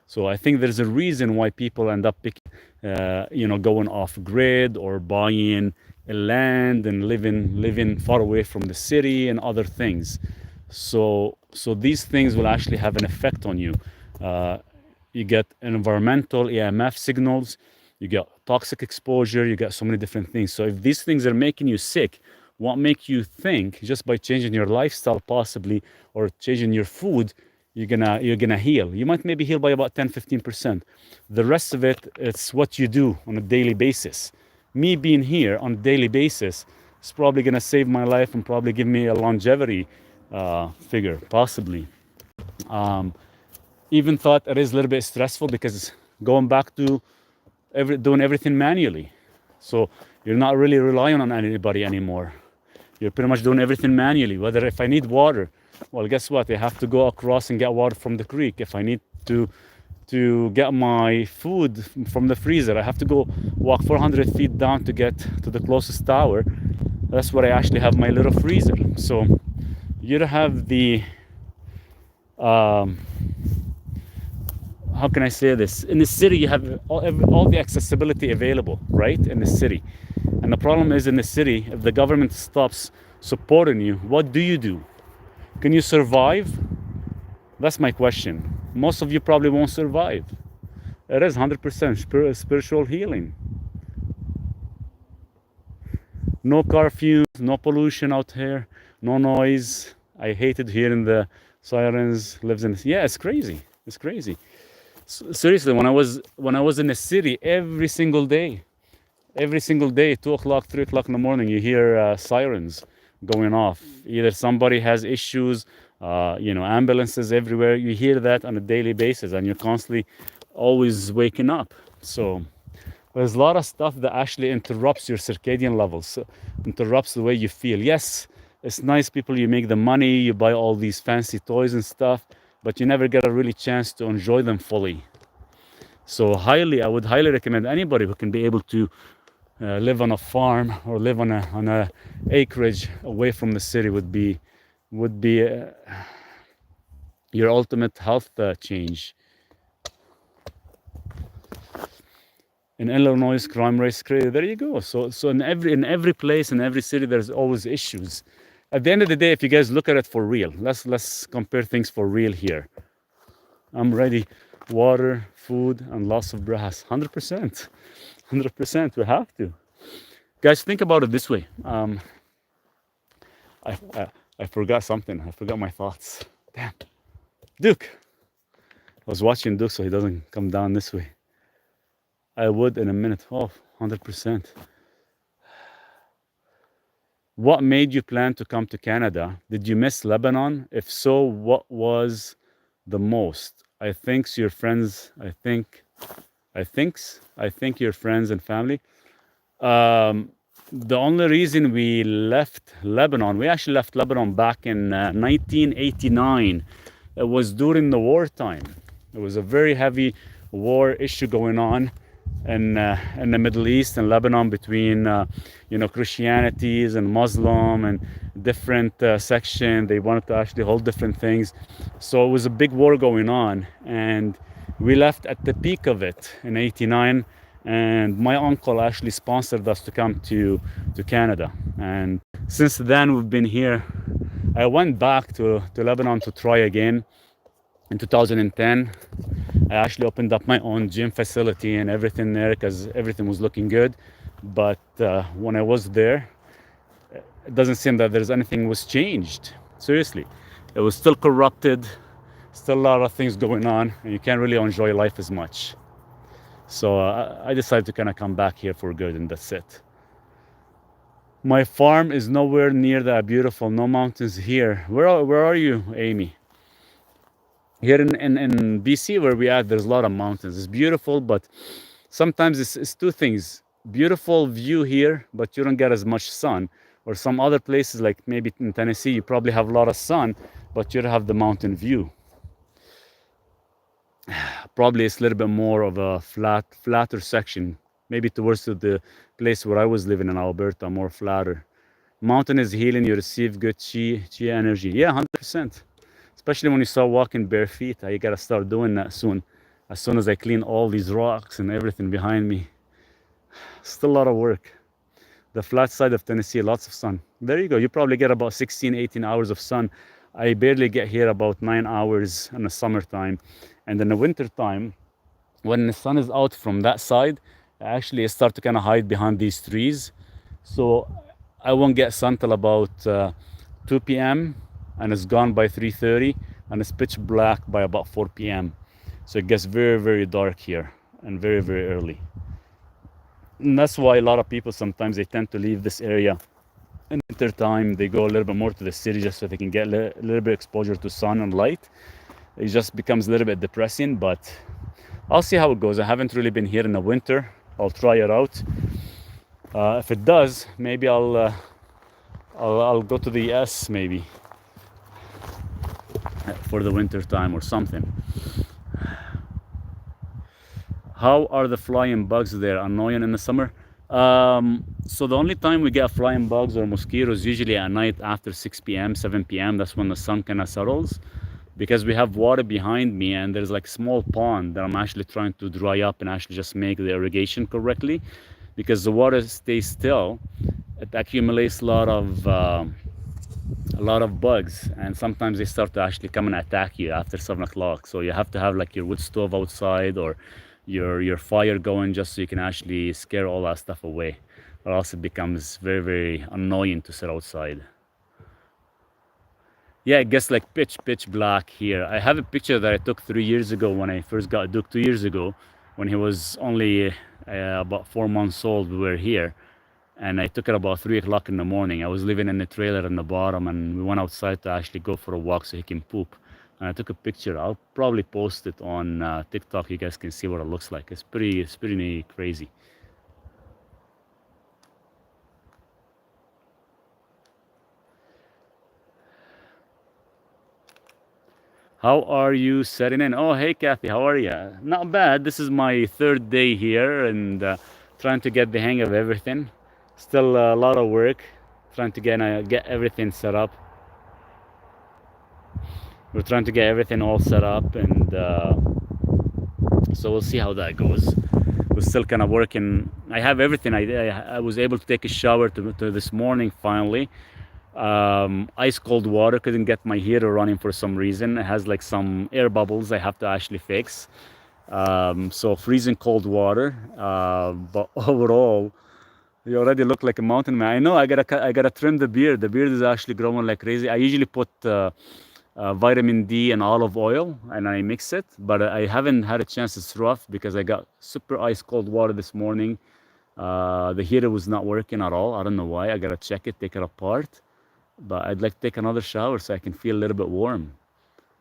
So I think there's a reason why people end up picking, going off grid or buying a land and living far away from the city and other things. So these things will actually have an effect on you. You get environmental EMF signals, you get toxic exposure, you get so many different things. So if these things are making you sick, what makes you think just by changing your lifestyle possibly, or changing your food, you're gonna heal? You might maybe heal by about 10-15%. The rest of it, it's what you do on a daily basis. Me being here on a daily basis is probably gonna save my life and probably give me a longevity figure, possibly. Even thought it is a little bit stressful, because going back to doing everything manually. So you're not really relying on anybody anymore. You're pretty much doing everything manually. Whether if I need water, well, guess what? I have to go across and get water from the creek. If I need to get my food from the freezer, I have to go walk 400 feet down to get to the closest tower. That's where I actually have my little freezer. So you don't have the how can I say this? In the city, you have all the accessibility available, right? In the city. And the problem is, in the city, if the government stops supporting you, what do? Can you survive? That's my question. Most of you probably won't survive. It is 100% spiritual healing. No car fumes, no pollution out here, no noise. I hated hearing the sirens. Lives in, yeah, it's crazy. It's crazy. Seriously, when I was in the city, every single day, 2 o'clock, 3 o'clock in the morning, you hear sirens going off. Either somebody has issues, ambulances everywhere. You hear that on a daily basis, and you're constantly always waking up. So there's a lot of stuff that actually interrupts your circadian levels, interrupts the way you feel. Yes, it's nice, people, you make the money, you buy all these fancy toys and stuff, but you never get a really chance to enjoy them fully. So I would highly recommend anybody who can be able to live on a farm or live on a acreage away from the city would be your ultimate health change. In Illinois, crime rate is crazy. There you go. So in every place, in every city, there's always issues. At the end of the day, if you guys look at it for real, let's compare things for real here. I'm ready. Water, food, and lots of brass. 100%. 100%. We have to. Guys, think about it this way. I forgot something. I forgot my thoughts. Damn. Duke. I was watching Duke so he doesn't come down this way. I would in a minute. Oh, 100%. What made you plan to come to Canada? Did you miss Lebanon? If so, what was the most? I think your friends, I think your friends and family. The only reason we left Lebanon, we actually left Lebanon back in 1989. It was during the wartime. There was a very heavy war issue going on in the Middle East and Lebanon between Christianities and Muslim and different sections. They wanted to actually hold different things. So it was a big war going on, and we left at the peak of it in '89. And my uncle actually sponsored us to come to Canada. And since then we've been here. I went back to Lebanon to try again in 2010. I actually opened up my own gym facility and everything there because everything was looking good. But when I was there, it doesn't seem that there's anything was changed. Seriously, it was still corrupted, still a lot of things going on, and you can't really enjoy life as much. So I decided to kind of come back here for good, and that's it. My farm is nowhere near that beautiful. No mountains here. Where are you, Amy? Here in BC, where we at, there's a lot of mountains. It's beautiful, but sometimes it's two things. Beautiful view here, but you don't get as much sun. Or some other places, like maybe in Tennessee, you probably have a lot of sun, but you don't have the mountain view. Probably it's a little bit more of a flatter section, maybe towards the place where I was living in Alberta, more flatter. Mountain is healing, you receive good chi energy. Yeah, 100%. Especially when you start walking bare feet. You gotta start doing that soon. As soon as I clean all these rocks and everything behind me. Still a lot of work. The flat side of Tennessee, lots of sun. There you go. You probably get about 16, 18 hours of sun. I barely get here about 9 hours in the summertime. And in the winter time, when the sun is out from that side, actually I start to kind of hide behind these trees. So I won't get sun till about 2 p.m. and it's gone by 3:30, and it's pitch black by about 4 p.m. So it gets very, very dark here and very, very early. And that's why a lot of people sometimes they tend to leave this area in winter time. They go a little bit more to the city just so they can get a little bit exposure to sun and light. It just becomes a little bit depressing, but I'll see how it goes. I haven't really been here in the winter. I'll try it out. If it does, maybe I'll go to the US maybe for the winter time or something. How are the flying bugs there? Annoying in the summer? So the only time we get flying bugs or mosquitoes usually at night after 6 p.m., 7 p.m. That's when the sun kind of settles. Because we have water behind me and there's like a small pond that I'm actually trying to dry up and actually just make the irrigation correctly. Because the water stays still, it accumulates a lot of bugs, and sometimes they start to actually come and attack you after 7 o'clock. So you have to have like your wood stove outside or your fire going just so you can actually scare all that stuff away. or else it becomes very, very annoying to sit outside. Yeah, it gets like pitch black here. I have a picture that I took 3 years ago when I first got Duke 2 years ago, when he was only about 4 months old. We were here, and I took it about 3 o'clock in the morning. I was living in a trailer in the bottom, and we went outside to actually go for a walk so he can poop. And I took a picture. I'll probably post it on TikTok. You guys can see what it looks like. It's pretty crazy. How are you setting in? Oh, hey, Kathy, how are you? Not bad. This is my third day here and trying to get the hang of everything. Still a lot of work trying to get everything set up. We're trying to get everything all set up, and so we'll see how that goes. We're still kind of working. I have everything. I was able to take a shower to this morning finally. Ice cold water. Couldn't get my heater running for some reason. It has like some air bubbles I have to actually fix. So freezing cold water. But overall, you already look like a mountain man. I know. I gotta trim the beard. The beard is actually growing like crazy. I usually put vitamin D and olive oil and I mix it, but I haven't had a chance. It's rough because I got super ice cold water this morning. The heater was not working at all. I don't know why. I gotta check it, take it apart. But I'd like to take another shower so I can feel a little bit warm.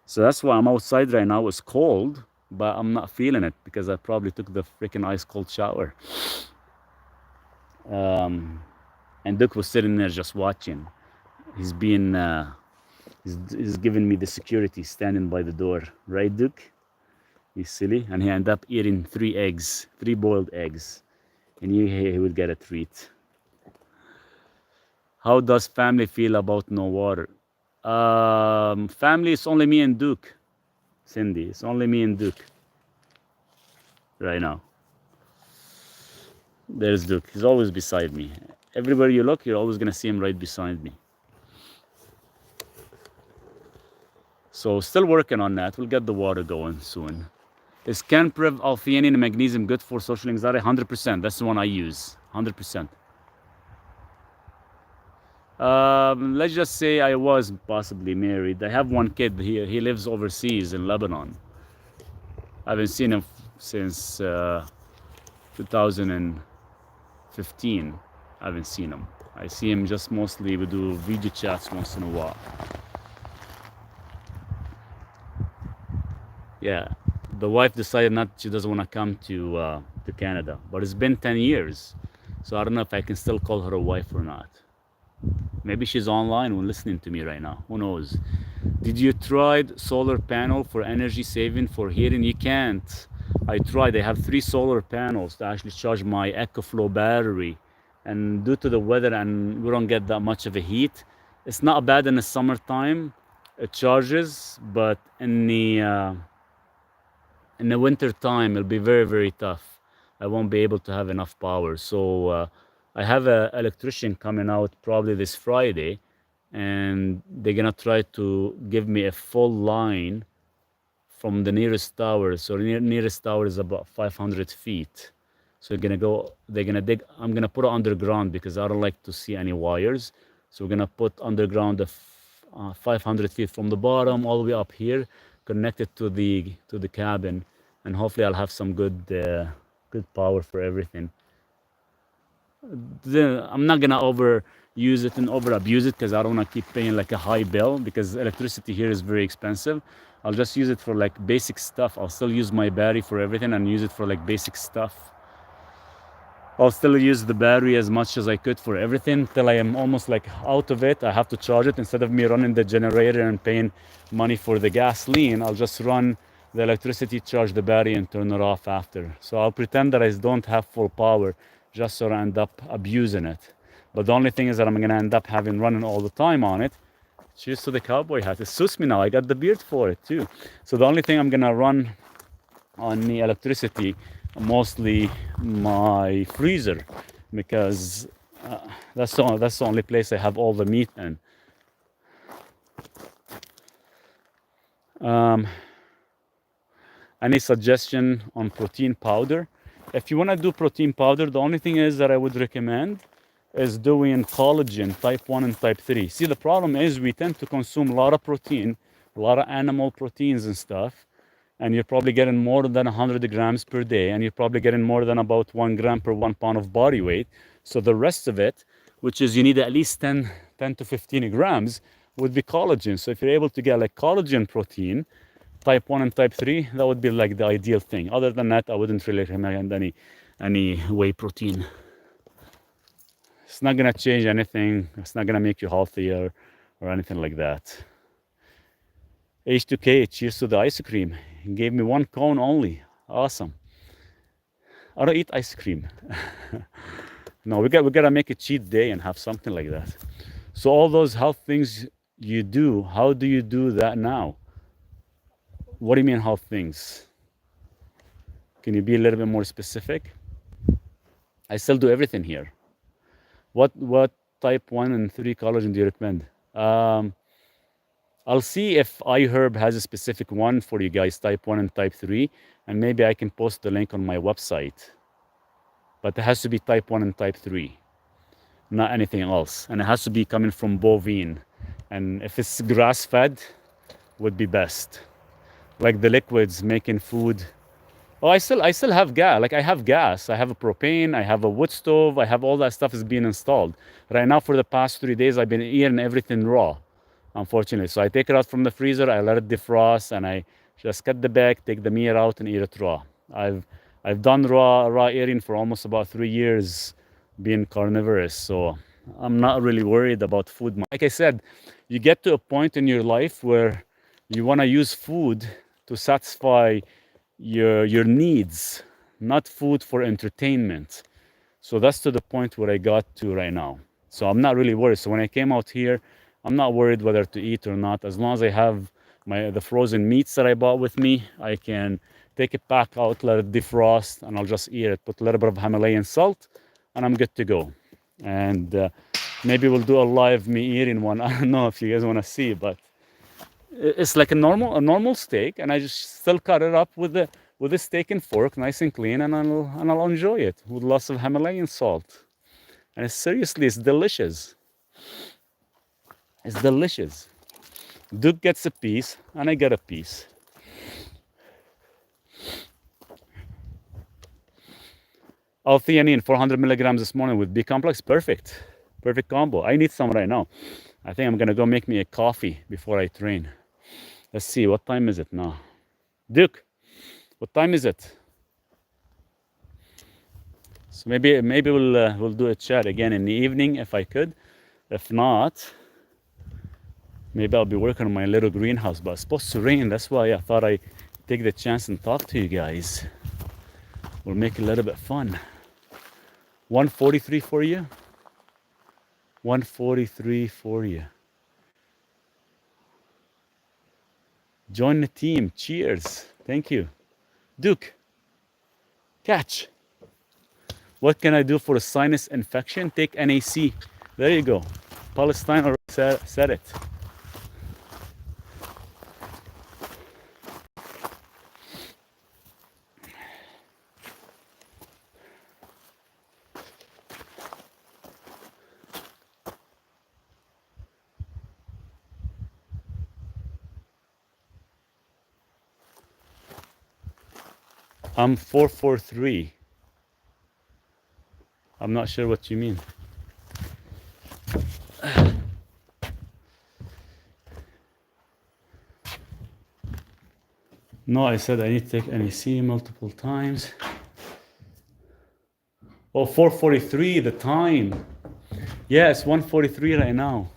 So that's why I'm outside right now. It's cold, but I'm not feeling it because I probably took the freaking ice cold shower. And Duke was sitting there just watching. He's being, he's giving me the security standing by the door. Right, Duke? He's silly. And he ended up eating 3 eggs, 3 boiled eggs. And he would get a treat. How does family feel about no water? Family is only me and Duke. Cindy, it's only me and Duke right now. There's Duke. He's always beside me. Everywhere you look, you're always gonna see him right beside me. So still working on that. We'll get the water going soon. Is Canprev, L-theanine, and magnesium good for social anxiety? 100%. That's the one I use. 100%. Let's just say I was possibly married. I have one kid. He lives overseas in Lebanon. I haven't seen him since 2015. I haven't seen him. I see him just mostly. We do video chats once in a while. Yeah, the wife decided she doesn't want to come to Canada, but it's been 10 years, so I don't know if I can still call her a wife or not. Maybe she's online and listening to me right now. Who knows? Did you try solar panel for energy saving for heating? You can't. I tried. I have 3 solar panels to actually charge my EcoFlow battery, and due to the weather and we don't get that much of a heat, it's not bad in the summertime. It charges, but in the winter time it'll be very, very tough. I won't be able to have enough power. So I have an electrician coming out probably this Friday, and they're gonna try to give me a full line from the nearest tower. So the nearest tower is about 500 feet. So they're gonna dig. I'm gonna put it underground because I don't like to see any wires. So we're gonna put underground 500 feet from the bottom all the way up here, connected to the cabin, and hopefully I'll have some good power for everything. I'm not gonna overuse it and over abuse it because I don't want to keep paying like a high bill because electricity here is very expensive. I'll just use it for like basic stuff. I'll still use my battery for everything and use it for like basic stuff. I'll still use the battery as much as I could for everything till I am almost like out of it. I have to charge it. Instead of me running the generator and paying money for the gasoline, I'll just run the electricity, charge the battery, and turn it off after. So I'll pretend that I don't have full power just so I end up abusing it. But the only thing is that I'm gonna end up having running all the time on it. Cheers to the cowboy hat. It suits me now. I got the beard for it too. So the only thing I'm gonna run on the electricity, mostly my freezer, because that's the only place I have all the meat in. Any suggestion on protein powder? If you want to do protein powder, the only thing is that I would recommend is doing collagen type 1 and type 3. See, the problem is we tend to consume a lot of protein, a lot of animal proteins and stuff, and you're probably getting more than 100 grams per day, and you're probably getting more than about 1 gram per 1 pound of body weight. So the rest of it, which is you need at least 10 to 15 grams, would be collagen. So if you're able to get like collagen protein, type 1 and type 3, that would be like the ideal thing. Other than that, I wouldn't really recommend any whey protein. It's not gonna change anything. It's not gonna make you healthier or anything like that. H2K, cheers to the ice cream. He gave me 1 cone only. Awesome. I don't eat ice cream. No, we gotta make a cheat day and have something like that. So all those health things you do, how do you do that now? What do you mean health things? Can you be a little bit more specific? I still do everything here. What type 1 and 3 collagen do you recommend? I'll see if iHerb has a specific one for you guys, type 1 and type 3, and maybe I can post the link on my website. But it has to be type 1 and type 3, not anything else. And it has to be coming from bovine. And if it's grass-fed, would be best. Like the liquids making food. Oh, I still have gas. Like I have gas. I have a propane. I have a wood stove. I have all that stuff is being installed. Right now, for the past 3 days, I've been eating everything raw, unfortunately. So I take it out from the freezer. I let it defrost, and I just cut the back, take the meat out, and eat it raw. I've done raw eating for almost about 3 years, being carnivorous. So I'm not really worried about food. Like I said, you get to a point in your life where you want to use food to satisfy your needs, not food for entertainment. So that's to the point where I got to right now. So I'm not really worried. So when I came out here, I'm not worried whether to eat or not. As long as I have the frozen meats that I bought with me, I can take it back out, let it defrost, and I'll just eat it. Put a little bit of Himalayan salt, and I'm good to go. And maybe we'll do a live me eating one. I don't know if you guys want to see, but it's like a normal steak, and I just still cut it up with a steak and fork, nice and clean, and I'll enjoy it with lots of Himalayan salt. And seriously, it's delicious. It's delicious. Duke gets a piece, and I get a piece. L-theanine, 400 milligrams this morning with B-complex, perfect. Perfect combo. I need some right now. I think I'm gonna go make me a coffee before I train. Let's see, what time is it now? Duke, what time is it? So maybe we'll do a chat again in the evening if I could. If not, maybe I'll be working on my little greenhouse. But it's supposed to rain. That's why I thought I'd take the chance and talk to you guys. We'll make it a little bit fun. 143 for you. 143 for you. Join the team. Cheers. Thank you. Duke, catch. What can I do for a sinus infection? Take NAC. There you go. Palestine already said it. I'm 443. I'm not sure what you mean. No, I said I need to take NAC multiple times. Oh, 443, the time. Yeah, it's 143 right now.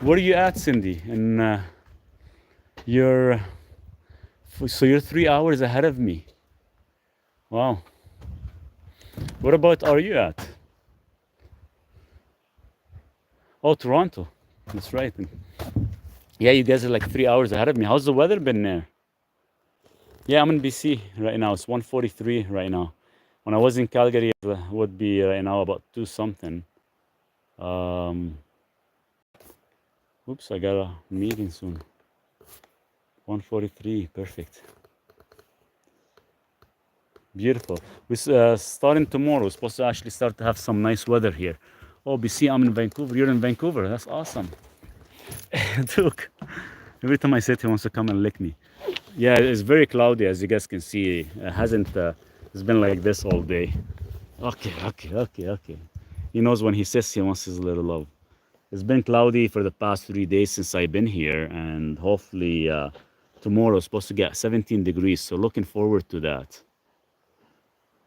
Where are you at, Cindy? And so you're 3 hours ahead of me. Wow. What about are you at? Oh, Toronto. That's right. Yeah, you guys are like 3 hours ahead of me. How's the weather been there? Yeah, I'm in BC right now. It's 143 right now. When I was in Calgary, it would be right now about 2 something. Oops, I got a meeting soon. 143, perfect. Beautiful. We're starting tomorrow. We're supposed to actually start to have some nice weather here. Oh, BC, I'm in Vancouver. You're in Vancouver. That's awesome. Duke, every time I say it, he wants to come and lick me. Yeah, it's very cloudy, as you guys can see. It hasn't, it's been like this all day. Okay. He knows when he says he wants his little love. It's been cloudy for the past 3 days since I've been here, and hopefully tomorrow is supposed to get 17 degrees, so looking forward to that.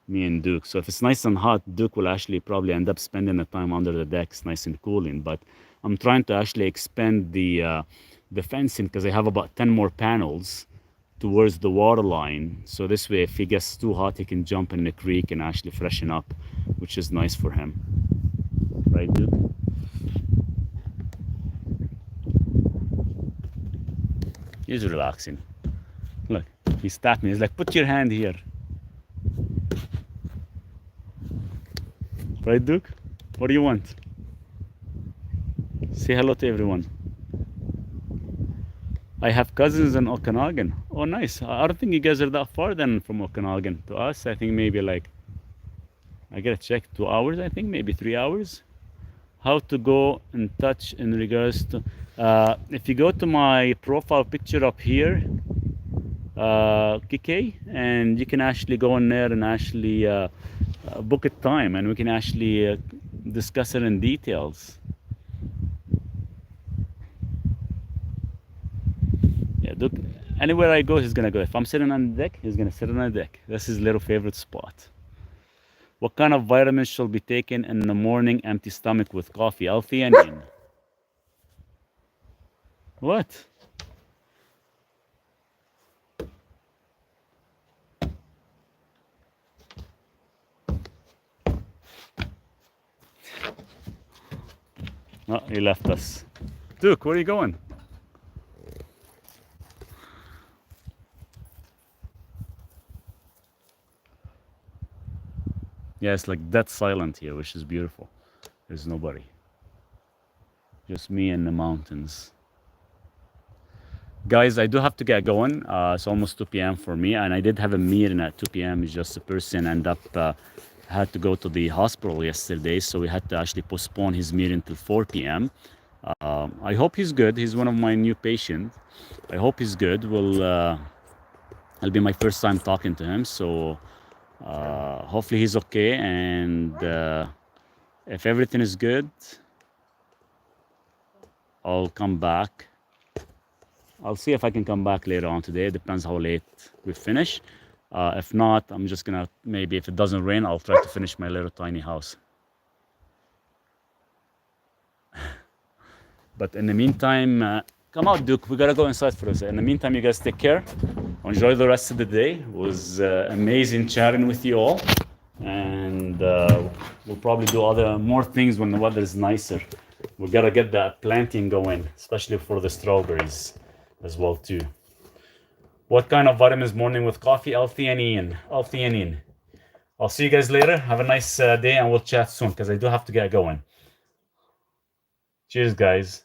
Me and Duke. So if it's nice and hot, Duke will actually probably end up spending the time under the decks, nice and cooling. But I'm trying to actually expand the fencing because I have about 10 more panels towards the water line. So this way, if he gets too hot, he can jump in the creek and actually freshen up, which is nice for him. Right, Duke? He's relaxing. Look, he's tapping me. He's like, put your hand here. Right, Duke? What do you want? Say hello to everyone. I have cousins in Okanagan. Oh, nice. I don't think you guys are that far then from Okanagan to us. I think maybe like, I gotta check, 2 hours, I think, maybe 3 hours. How to go in touch in regards to, if you go to my profile picture up here, Kike, and you can actually go in there and actually book a time, and we can actually discuss it in details. Yeah, look, anywhere I go, he's gonna go. If I'm sitting on the deck, he's gonna sit on the deck. That's his little favorite spot. What kind of vitamins should be taken in the morning, empty stomach with coffee? L-theanine. What? Oh, he left us. Duke, where are you going? Yeah, it's like dead silent here, which is beautiful. There's nobody. Just me and the mountains. Guys, I do have to get going. It's almost 2 p.m. for me, and I did have a meeting at 2 p.m. It's just a person ended up had to go to the hospital yesterday, so we had to actually postpone his meeting till 4 p.m. I hope he's good. He's one of my new patients. I hope he's good. It'll be my first time talking to him, so hopefully he's okay. And if everything is good, I'll come back. I'll see if I can come back later on today. It depends how late we finish. If not, I'm just gonna, maybe if it doesn't rain, I'll try to finish my little tiny house. But in the meantime, come out, Duke. We gotta go inside for a second. In the meantime, you guys take care. Enjoy the rest of the day. It was amazing chatting with you all. And we'll probably do more things when the weather is nicer. We gotta get that planting going, especially for the strawberries as well too. What kind of vitamins morning with coffee? L-theanine. L-theanine. I'll see you guys later. Have a nice day, and we'll chat soon because I do have to get going. Cheers, guys.